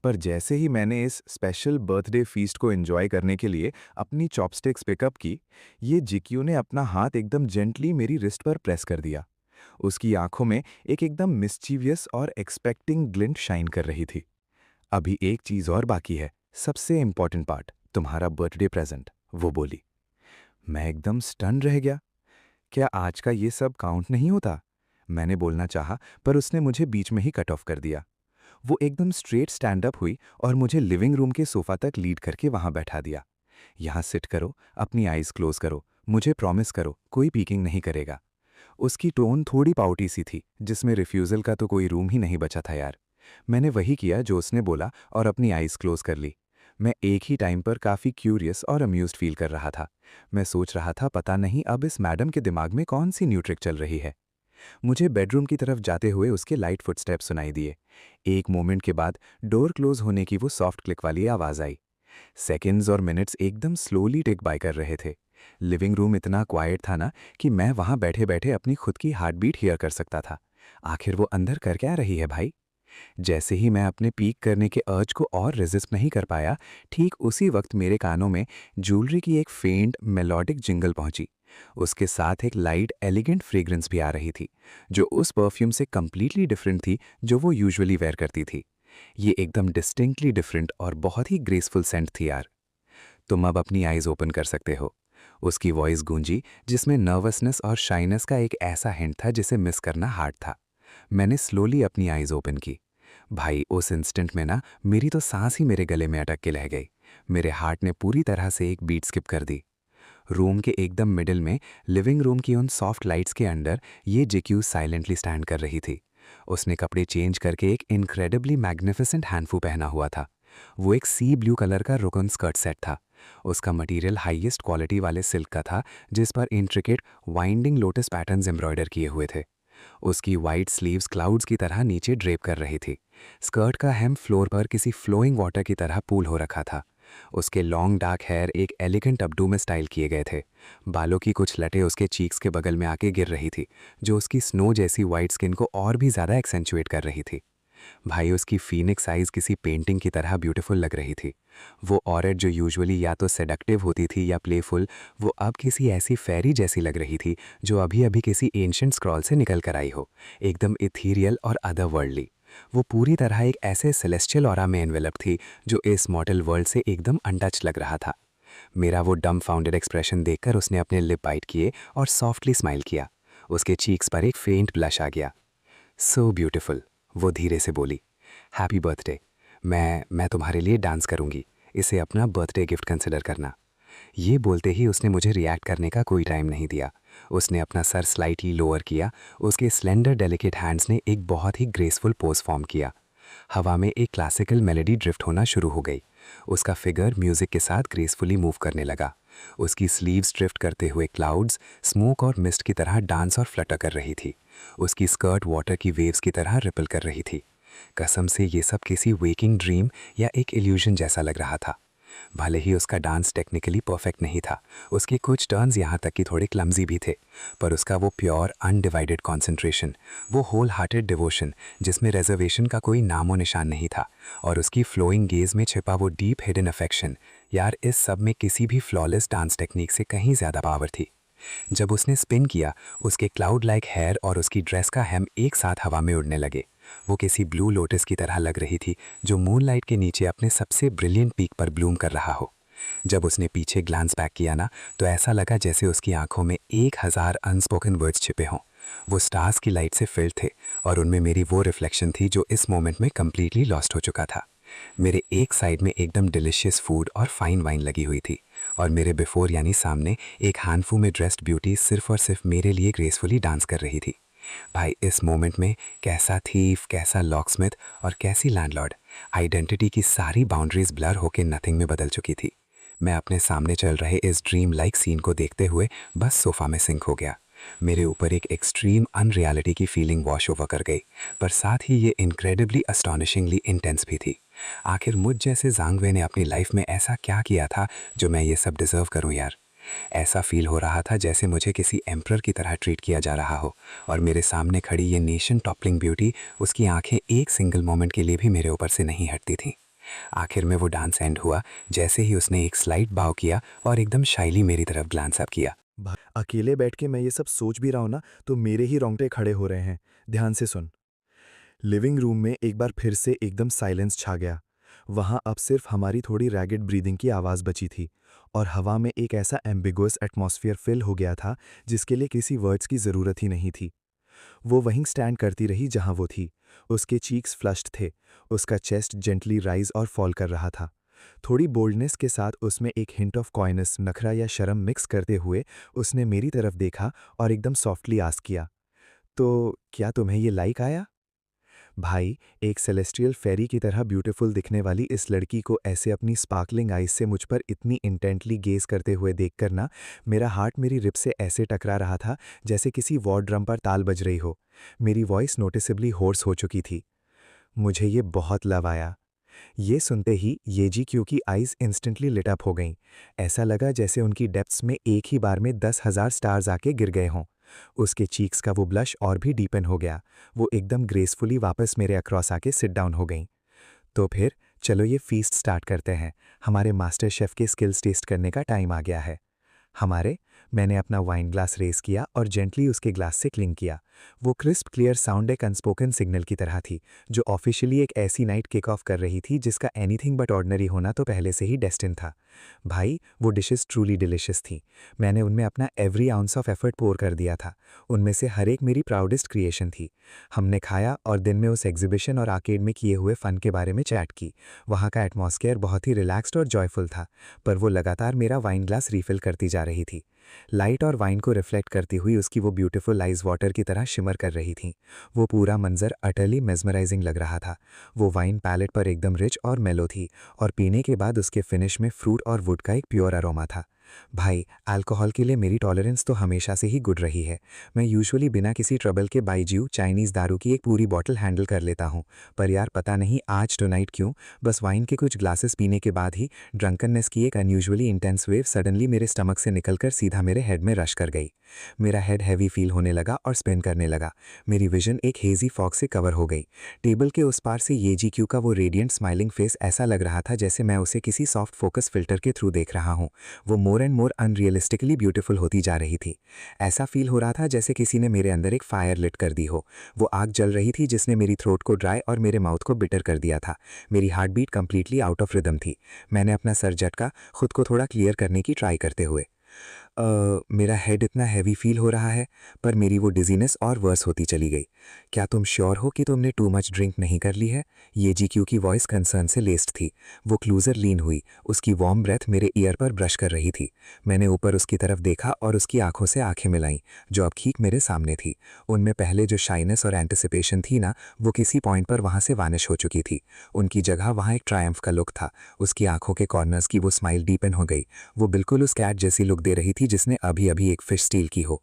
पर जैसे ही मैंने इस स्पेशल बर्थडे फीस्ट को एंजॉय करने के लिए अपनी चॉपस्टिक्स पिकअप की, ये जिक्यू ने अपना हाथ एकदम जेंटली मेरी रिस्ट पर प्रेस कर दिया। उसकी आंखों में एक एकदम मिस्चीवियस और एक्सपेक्टिंग ग्लिंट शाइन कर रही थी। अभी एक चीज और बाकी है, सबसे इंपॉर्टेंट पार्ट, तुम्हारा बर्थडे प्रेजेंट, वो बोली। मैं एकदम स्टन रह गया। क्या आज का ये सब काउंट नहीं होता? मैंने बोलना चाहा, पर उसने मुझे बीच में ही कट ऑफ कर दिया। वो एकदम स्ट्रेट स्टैंड अप हुई और मुझे लिविंग रूम के सोफा तक लीड करके वहां बैठा दिया। यहाँ सिट करो, अपनी आईज क्लोज करो, मुझे प्रॉमिस करो कोई पीकिंग नहीं करेगा। उसकी टोन थोड़ी पाउटी सी थी, जिसमें रिफ्यूज़ल का तो कोई रूम ही नहीं बचा था यार। मैंने वही किया जो उसने बोला और अपनी आईज क्लोज कर ली। मैं एक ही टाइम पर काफ़ी क्यूरियस और अम्यूज्ड फील कर रहा था। मैं सोच रहा था पता नहीं अब इस मैडम के दिमाग में कौन सी न्यू ट्रिक चल रही है। मुझे बेडरूम की तरफ जाते हुए उसके लाइट फुटस्टेप्स सुनाई दिए। एक मोमेंट के बाद डोर क्लोज होने की वो सॉफ्ट क्लिक वाली आवाज़ आई। सेकंड्स और मिनट्स एकदम स्लोली टिक बाय कर रहे थे। लिविंग रूम इतना क्वाइट था ना कि मैं वहां बैठे बैठे अपनी खुद की हार्ट बीट हियर कर सकता था। आखिर वो अंदर कर क्या रही है भाई? जैसे ही मैं अपने पीक करने के अर्ज को और रेजिस्ट नहीं कर पाया, ठीक उसी वक्त मेरे कानों में ज्वेलरी की एक फेंट मेलोडिक जिंगल पहुंची। उसके साथ एक लाइट एलिगेंट फ्रेग्रेंस भी आ रही थी, जो उस परफ्यूम से कंप्लीटली डिफरेंट थी जो वो यूजुअली वेयर करती थी। ये एकदम डिस्टिंक्टली डिफरेंट और बहुत ही ग्रेसफुल सेंट थी यार। तुम अब अपनी आईज ओपन कर सकते हो। उसकी वॉइस गूंजी जिसमें नर्वसनेस और शाइनेस का एक ऐसा हिंट था जिसे मिस करना हार्ड था। मैंने स्लोली अपनी आईज ओपन की। भाई उस इंस्टेंट में ना मेरी तो सांस ही मेरे गले में अटक के रह गई। मेरे हार्ट ने पूरी तरह से एक बीट स्किप कर दी। रूम के एकदम मिडिल में लिविंग रूम की उन सॉफ्ट लाइट्स के अंडर ये जेक्यू साइलेंटली स्टैंड कर रही थी। उसने कपड़े चेंज करके एक इनक्रेडिबली मैग्निफिसेंट हैंडफू पहना हुआ था। वो एक सी ब्लू कलर का रुकन स्कर्ट सेट था। उसका मटेरियल हाईएस्ट क्वालिटी वाले सिल्क का था, जिस पर intricate winding lotus patterns embroider किए हुए थे। उसकी वाइट स्लीव्स क्लाउड्स की तरह नीचे ड्रेप कर रही थी। स्कर्ट का हेम फ्लोर पर किसी फ्लोइंग वाटर की तरह पूल हो रखा था। उसके लॉन्ग डार्क हेयर एक एलिगेंट अपडू में स्टाइल किए गए थे। बालों की कुछ लटें उसके चीक्स के बगल में आके गिर रही थी, जो उसकी स्नो जैसी वाइट स्किन को और भी ज़्यादा एक्सेंचुएट कर रही थी। भाई उसकी फीनिक्स आइज किसी पेंटिंग की तरह ब्यूटीफुल लग रही थी। वो औरत जो यूजुअली या तो सेडक्टिव होती थी या प्लेफुल, वो अब किसी ऐसी फेरी जैसी लग रही थी जो अभी अभी किसी एंशिएंट स्क्रॉल से निकल कर आई हो, एकदम इथीरियल और अदरवर्ल्डली। वो पूरी तरह एक ऐसे सेलेस्टियल ऑरा में एनवेलप थी जो इस मॉडल वर्ल्ड से एकदम अनटच लग रहा था। मेरा वो डम फाउंडेड एक्सप्रेशन देखकर उसने अपने लिप बाइट किए और सॉफ्टली स्माइल किया। उसके चीक्स पर एक फेंट ब्लश आ गया। सो ब्यूटिफुल, वो धीरे से बोली। Happy birthday. मैं तुम्हारे लिए डांस करूंगी, इसे अपना बर्थडे गिफ्ट कंसिडर करना। ये बोलते ही उसने मुझे रिएक्ट करने का कोई टाइम नहीं दिया। उसने अपना सर स्लाइटली लोअर किया। उसके स्लेंडर डेलिकेट हैंड्स ने एक बहुत ही ग्रेसफुल पोज फॉर्म किया। हवा में एक क्लासिकल मेलोडी ड्रिफ्ट होना शुरू हो गई। उसका फिगर म्यूजिक के साथ ग्रेसफुली मूव करने लगा। उसकी स्लीव्स ड्रिफ्ट करते हुए क्लाउड्स स्मोक और मिस्ट की तरह डांस और फ्लटर कर रही थी। उसकी स्कर्ट वाटर की वेव्स की तरह रिपल कर रही थी। कसम से ये सब किसी वेकिंग ड्रीम या एक इल्यूजन जैसा लग रहा था। भले ही उसका डांस टेक्निकली परफेक्ट नहीं था, उसके कुछ टर्न्स यहाँ तक कि थोड़े क्लमजी भी थे, पर उसका वो प्योर अनडिवाइडेड कॉन्सेंट्रेशन, वो होल हार्टेड डिवोशन जिसमें रिजर्वेशन का कोई नामो निशान नहीं था, और उसकी फ्लोइंग गेज में छिपा वो डीप हिडन अफेक्शन, यार इस सब में किसी भी फ्लॉलेस डांस टेक्निक से कहीं ज़्यादा पावर थी। जब उसने स्पिन किया, उसके क्लाउड लाइक हेयर और उसकी ड्रेस का हेम एक साथ हवा में उड़ने लगे। वो किसी ब्लू लोटस की तरह लग रही थी जो मूनलाइट के नीचे अपने सबसे ब्रिलियंट पीक पर ब्लूम कर रहा हो। जब उसने पीछे ग्लांस बैक किया ना, तो ऐसा लगा जैसे उसकी आंखों में 1000 अनस्पोकन वर्ड्स छिपे हों। वो स्टार्स की लाइट से फिल्ड थे और उनमें मेरी वो रिफ्लेक्शन थी जो इस मोमेंट में कंप्लीटली लॉस्ट हो चुका था। मेरे एक साइड में एकदम डिलिशियस फूड और फाइन वाइन लगी हुई थी, और मेरे बिफोर यानी सामने एक हैंडफुल में ड्रेस्ड ब्यूटी सिर्फ और सिर्फ मेरे लिए ग्रेसफुली डांस कर रही थी। भाई इस मोमेंट में कैसा थीफ, कैसा लॉकस्मिथ और कैसी लैंडलॉर्ड, आइडेंटिटी की सारी बाउंड्रीज ब्लर होकर नथिंग में बदल चुकी थी। मैं अपने सामने चल रहे इस ड्रीम लाइक सीन को देखते हुए बस सोफा में सिंक हो गया। मेरे ऊपर एक एक्सट्रीम अनरियलिटी की फीलिंग वॉश ओवर कर गई, पर साथ ही ये इनक्रेडिबली अस्टॉनिशिंगली इंटेंस भी थी। आखिर मुझ जैसे जांगवे ने अपनी लाइफ में ऐसा क्या किया था जो मैं ये सब डिजर्व करूं यार। ऐसा फील हो रहा था जैसे मुझे किसी एम्परर की तरह ट्रीट किया जा रहा हो, और मेरे सामने खड़ी ये नेशन टॉपलिंग ब्यूटी, उसकी आंखें एक सिंगल मोमेंट के लिए भी मेरे ऊपर से नहीं हटती थीं। आखिर में वो डांस एंड हुआ जैसे ही उसने एक स्लाइट बाव किया और एकदम शाइली मेरी तरफ ग्लांस अप किया। अकेले बैठ के मैं ये सब सोच भी रहा हूं ना, तो मेरे ही रोंगटे खड़े हो रहे हैं। ध्यान से सुन। लिविंग रूम में एक बार फिर से एकदम साइलेंस छा गया। वहां अब सिर्फ हमारी थोड़ी रैगिड ब्रीदिंग की आवाज़ बची थी, और हवा में एक ऐसा एम्बिगुअस एटमॉस्फेयर फिल हो गया था जिसके लिए किसी वर्ड्स की ज़रूरत ही नहीं थी। वो वहीं स्टैंड करती रही जहां वो थी। उसके चीक्स फ्लश्ड थे, उसका चेस्ट जेंटली राइज और फॉल कर रहा था। थोड़ी बोल्डनेस के साथ उसमें एक हिंट ऑफ कॉयनेस, नखरा या शर्म मिक्स करते हुए उसने मेरी तरफ देखा और एकदम सॉफ्टली आस्क किया, तो क्या तुम्हें ये लाइक आया? भाई, एक सेलेस्टियल फेरी की तरह ब्यूटीफुल दिखने वाली इस लड़की को ऐसे अपनी स्पार्कलिंग आइज से मुझ पर इतनी इंटेंटली गेज करते हुए देखकर ना, मेरा हार्ट मेरी रिब से ऐसे टकरा रहा था जैसे किसी वॉर ड्रम पर ताल बज रही हो। मेरी वॉइस नोटिसेबली होर्स हो चुकी थी। मुझे ये बहुत लव आया। ये सुनते ही येजी की आइज इंस्टेंटली लिट अप हो गईं। ऐसा लगा जैसे उनकी डेप्थ्स में एक ही बार में 10,000 स्टार्स आके गिर गए हों। उसके चीक्स का वो ब्लश और भी डीपन हो गया। वो एकदम ग्रेसफुली वापस मेरे अक्रॉस आके सिट डाउन हो गईं। तो फिर चलो ये फीस्ट स्टार्ट करते हैं। हमारे मास्टर शेफ के स्किल्स टेस्ट करने का टाइम आ गया है। मैंने अपना वाइन ग्लास रेस किया और जेंटली उसके ग्लास से क्लिंग किया। वो क्रिस्प क्लियर साउंड एक अनस्पोकन सिग्नल की तरह थी जो ऑफिशियली एक ऐसी नाइट किक ऑफ कर रही थी जिसका एनीथिंग बट ऑर्डिनरी होना तो पहले से ही डेस्टिन था। भाई वो डिशेस ट्रूली डिलिशियस थीं। मैंने उनमें अपना एवरी आउंस ऑफ एफर्ट पोर कर दिया था। उनमें से हर एक मेरी प्राउडेस्ट क्रिएशन थी। हमने खाया और दिन में उस एग्जीबिशन और आर्केड में किए हुए फ़न के बारे में चैट की। वहाँ का एटमॉस्फेयर बहुत ही रिलैक्स्ड और जॉयफुल था, पर वो लगातार मेरा वाइन ग्लास रीफ़िल करती जा रही थी। लाइट और वाइन को रिफ्लेक्ट करती हुई उसकी वो ब्यूटीफुल आइज़ वाटर की तरह शिमर कर रही थीं। वो पूरा मंजर अटरली मेस्मराइजिंग लग रहा था। वो वाइन पैलेट पर एकदम रिच और मेलो थी, और पीने के बाद उसके फिनिश में फ्रूट और वुड का एक प्योर अरोमा था। भाई, अल्कोहल के लिए मेरी टॉलरेंस तो हमेशा से ही गुड रही है। मैं यूजुअली बिना किसी ट्रबल के बाइज्यू चाइनीज़ दारू की एक पूरी बॉटल हैंडल कर लेता हूँ, पर यार पता नहीं आज टुनाइट क्यों, बस वाइन के कुछ ग्लासेस पीने के बाद ही ड्रंकननेस की एक अनयूजुअली इंटेंस वेव सडनली मेरे स्टमक से निकलकर सीधा मेरे हेड में रश कर गई। मेरा हेड हैवी फील होने लगा और स्पिन करने लगा। मेरी विजन एक हेजी फॉग से कवर हो गई। टेबल के उस पार से येजीक्यू का वो रेडिएंट स्माइलिंग फेस ऐसा लग रहा था जैसे मैं उसे किसी सॉफ्ट फोकस फिल्टर के थ्रू देख रहा हूँ। वो more and more unrealistically beautiful होती जा रही थी। ऐसा फील हो रहा था जैसे किसी ने मेरे अंदर एक फायर लिट कर दी हो। वो आग जल रही थी जिसने मेरी थ्रोट को ड्राई और मेरे माउथ को बिटर कर दिया था। मेरी heart beat completely out of rhythm थी। मैंने अपना सर झटका, खुद को थोड़ा क्लियर करने की ट्राई करते हुए। मेरा हेड इतना हैवी फील हो रहा है, पर मेरी वो डिजीनेस और वर्स होती चली गई। क्या तुम श्योर हो कि तुमने टू मच ड्रिंक नहीं कर ली है? ये जीक्यू की वॉइस कंसर्न से लेस्ड थी। वो क्लोजर लीन हुई, उसकी वार्म ब्रेथ मेरे ईयर पर ब्रश कर रही थी। मैंने ऊपर उसकी तरफ देखा और उसकी आंखों से आंखें मिलाईं, जो अब ठीक मेरे सामने थी। उनमें पहले जो शाइनेस और एंटिसिपेशन थी ना, वो किसी पॉइंट पर वहाँ से वानिश हो चुकी थी। उनकी जगह वहाँ एक ट्रायम्फ का लुक था। उसकी आंखों के कॉर्नर्स की वो स्माइल डीपन हो गई। वो बिल्कुल उस कैट जैसी लुक दे रही थी जिसने अभी अभी एक फिश स्टील की हो।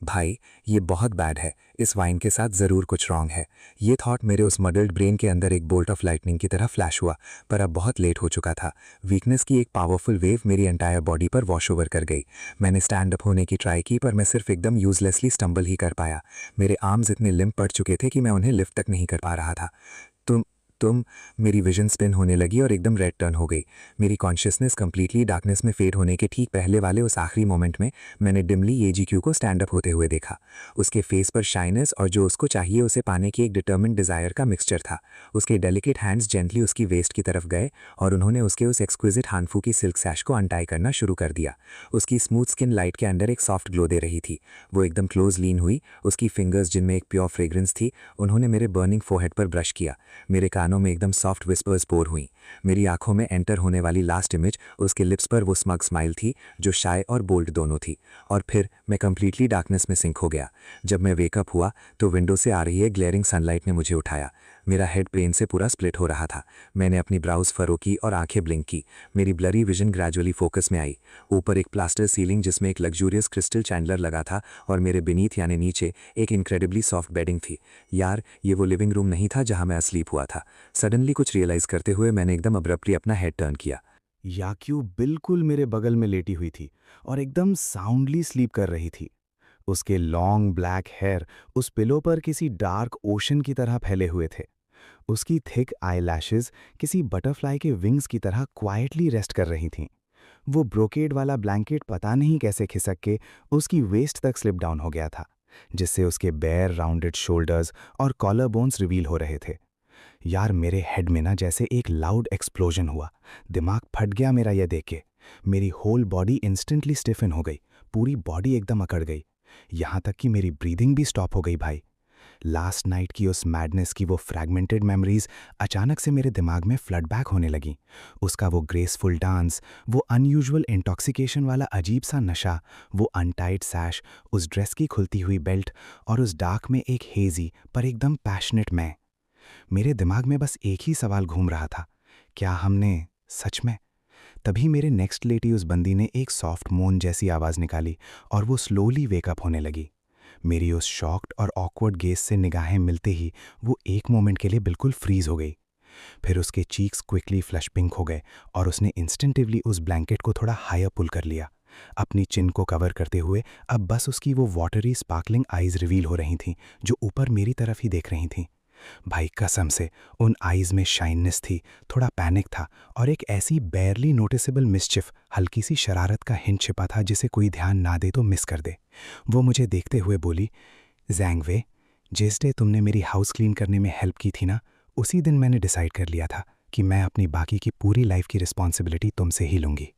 भाई, ये बहुत बैड है। इस वाइन के साथ ज़रूर कुछ रॉन्ग है। ये थॉट मेरे उस मडल्ड ब्रेन के अंदर एक बोल्ट ऑफ लाइटनिंग की तरह फ्लैश हुआ, पर अब बहुत लेट हो चुका था। वीकनेस की एक पावरफुल वेव मेरी एंटायर बॉडी पर वॉश ओवर कर गई। मैंने स्टैंड अप होने की ट्राई की, पर मैं सिर्फ एकदम यूजलेसली स्टंबल ही कर पाया। मेरे आर्म्स इतने लिम्प पड़ चुके थे कि मैं उन्हें लिफ्ट तक नहीं कर पा रहा था। तुम मेरी विजन स्पिन होने लगी और एकदम रेड टर्न हो गई। मेरी कॉन्शियसनेस कंप्लीटली डार्कनेस में फेड होने के ठीक पहले वाले उस आखिरी मोमेंट में मैंने डिमली येजीक्यू को स्टैंड अप होते हुए देखा। उसके फेस पर शाइनेस और जो उसको चाहिए उसे पाने की एक डिटर्मिन्ड डिज़ायर का मिक्सचर था। उसके डेलिकेट हैंड्स जेंटली उसकी वेस्ट की तरफ गए और उन्होंने उसके उस एक्सक्विजिट हानफू की सिल्क सैश को अनटाई करना शुरू कर दिया। उसकी स्मूथ स्किन लाइट के अंडर एक सॉफ्ट ग्लो दे रही थी। वो एकदम क्लोज लीन हुई। उसकी फिंगर्स जिनमें एक प्योर फ्रेग्रेंस थी, उन्होंने मेरे बर्निंग फोरहेड पर ब्रश किया। मेरे कानों में एकदम सॉफ्ट विस्पर्स पोर हुई। मेरी आंखों में एंटर होने वाली लास्ट इमेज उसके लिप्स पर वो स्मग स्माइल थी, जो शाय और बोल्ड दोनों थी। और फिर मैं कंप्लीटली डार्कनेस में सिंक हो गया। जब मैं वेकअप हुआ तो विंडो से आ रही एक ग्लेयरिंग सनलाइट ने मुझे उठाया। मेरा हेड पेन से पूरा स्प्लिट हो रहा था। मैंने अपनी ब्राउज फरो की और आंखें ब्लिंक की। मेरी ब्लरी विजन ग्रेजुअली फोकस में आई। ऊपर एक प्लास्टर सीलिंग जिसमें एक लग्जूरियस क्रिस्टल चैंडलर लगा था, और मेरे बीनीथ यानी नीचे एक इनक्रेडिबली सॉफ्ट बेडिंग थी। यार, ये वो लिविंग रूम नहीं था जहां मैं अस्लीप हुआ था। सडनली कुछ रियलाइज करते हुए मैंने एकदम अब्रप्टली अपना हेड टर्न किया। याक्यू बिल्कुल मेरे बगल में लेटी हुई थी और एकदम साउंडली स्लीप कर रही थी। उसके लॉन्ग ब्लैक हेयर उस पिलो पर किसी डार्क ओशन की तरह फैले हुए थे। उसकी थिक आईलैशेस किसी बटरफ्लाई के विंग्स की तरह क्वाइटली रेस्ट कर रही थीं। वो ब्रोकेड वाला ब्लैंकेट पता नहीं कैसे खिसक के उसकी वेस्ट तक स्लिप डाउन हो गया था, जिससे उसके बेयर राउंडेड शोल्डर्स और कॉलर बोन्स रिवील हो रहे थे। यार, मेरे हेड में ना जैसे एक लाउड एक्सप्लोजन हुआ। दिमाग फट गया मेरा यह देख के। मेरी होल बॉडी इंस्टेंटली स्टिफन हो गई। पूरी बॉडी एकदम अकड़ गई। यहाँ तक कि मेरी ब्रीदिंग भी स्टॉप हो गई भाई। लास्ट नाइट की उस मैडनेस की वो फ्रैगमेंटेड मेमोरीज अचानक से मेरे दिमाग में फ्लड बैक होने लगी। उसका वो ग्रेसफुल डांस, वो अनयूजुअल इंटॉक्सिकेशन वाला अजीब सा नशा, वो अनटाइड सैश, उस ड्रेस की खुलती हुई बेल्ट और उस डार्क में एक हेजी पर एकदम पैशनेट मैं। मेरे दिमाग में बस एक ही सवाल घूम रहा था, क्या हमने सच में? तभी मेरे नेक्स्ट लेटी उस बंदी ने एक सॉफ्ट मोन जैसी आवाज़ निकाली और वो स्लोली वेकअप होने लगी। मेरी उस शॉक्ड और ऑकवर्ड गेज से निगाहें मिलते ही वो एक मोमेंट के लिए बिल्कुल फ्रीज हो गई। फिर उसके चीक्स क्विकली फ्लश पिंक हो गए और उसने इंस्टेंटिवली उस ब्लैंकेट को थोड़ा हायर पुल कर लिया। अपनी चिन को कवर करते हुए अब बस उसकी वो वाटरी स्पार्कलिंग आईज रिवील हो रही थीं, जो ऊपर मेरी तरफ ही देख रही थीं। भाई कसम से उन आईज में शाइननेस थी, थोड़ा पैनिक था और एक ऐसी बेयरली नोटिसेबल मिस्चिफ, हल्की सी शरारत का हिंट छिपा था जिसे कोई ध्यान ना दे तो मिस कर दे। वो मुझे देखते हुए बोली, ज़ैंग वे, जिस डे तुमने मेरी हाउस क्लीन करने में हेल्प की थी ना, उसी दिन मैंने डिसाइड कर लिया था कि मैं अपनी बाकी की पूरी लाइफ की रिस्पॉन्सिबिलिटी तुमसे ही लूँगी।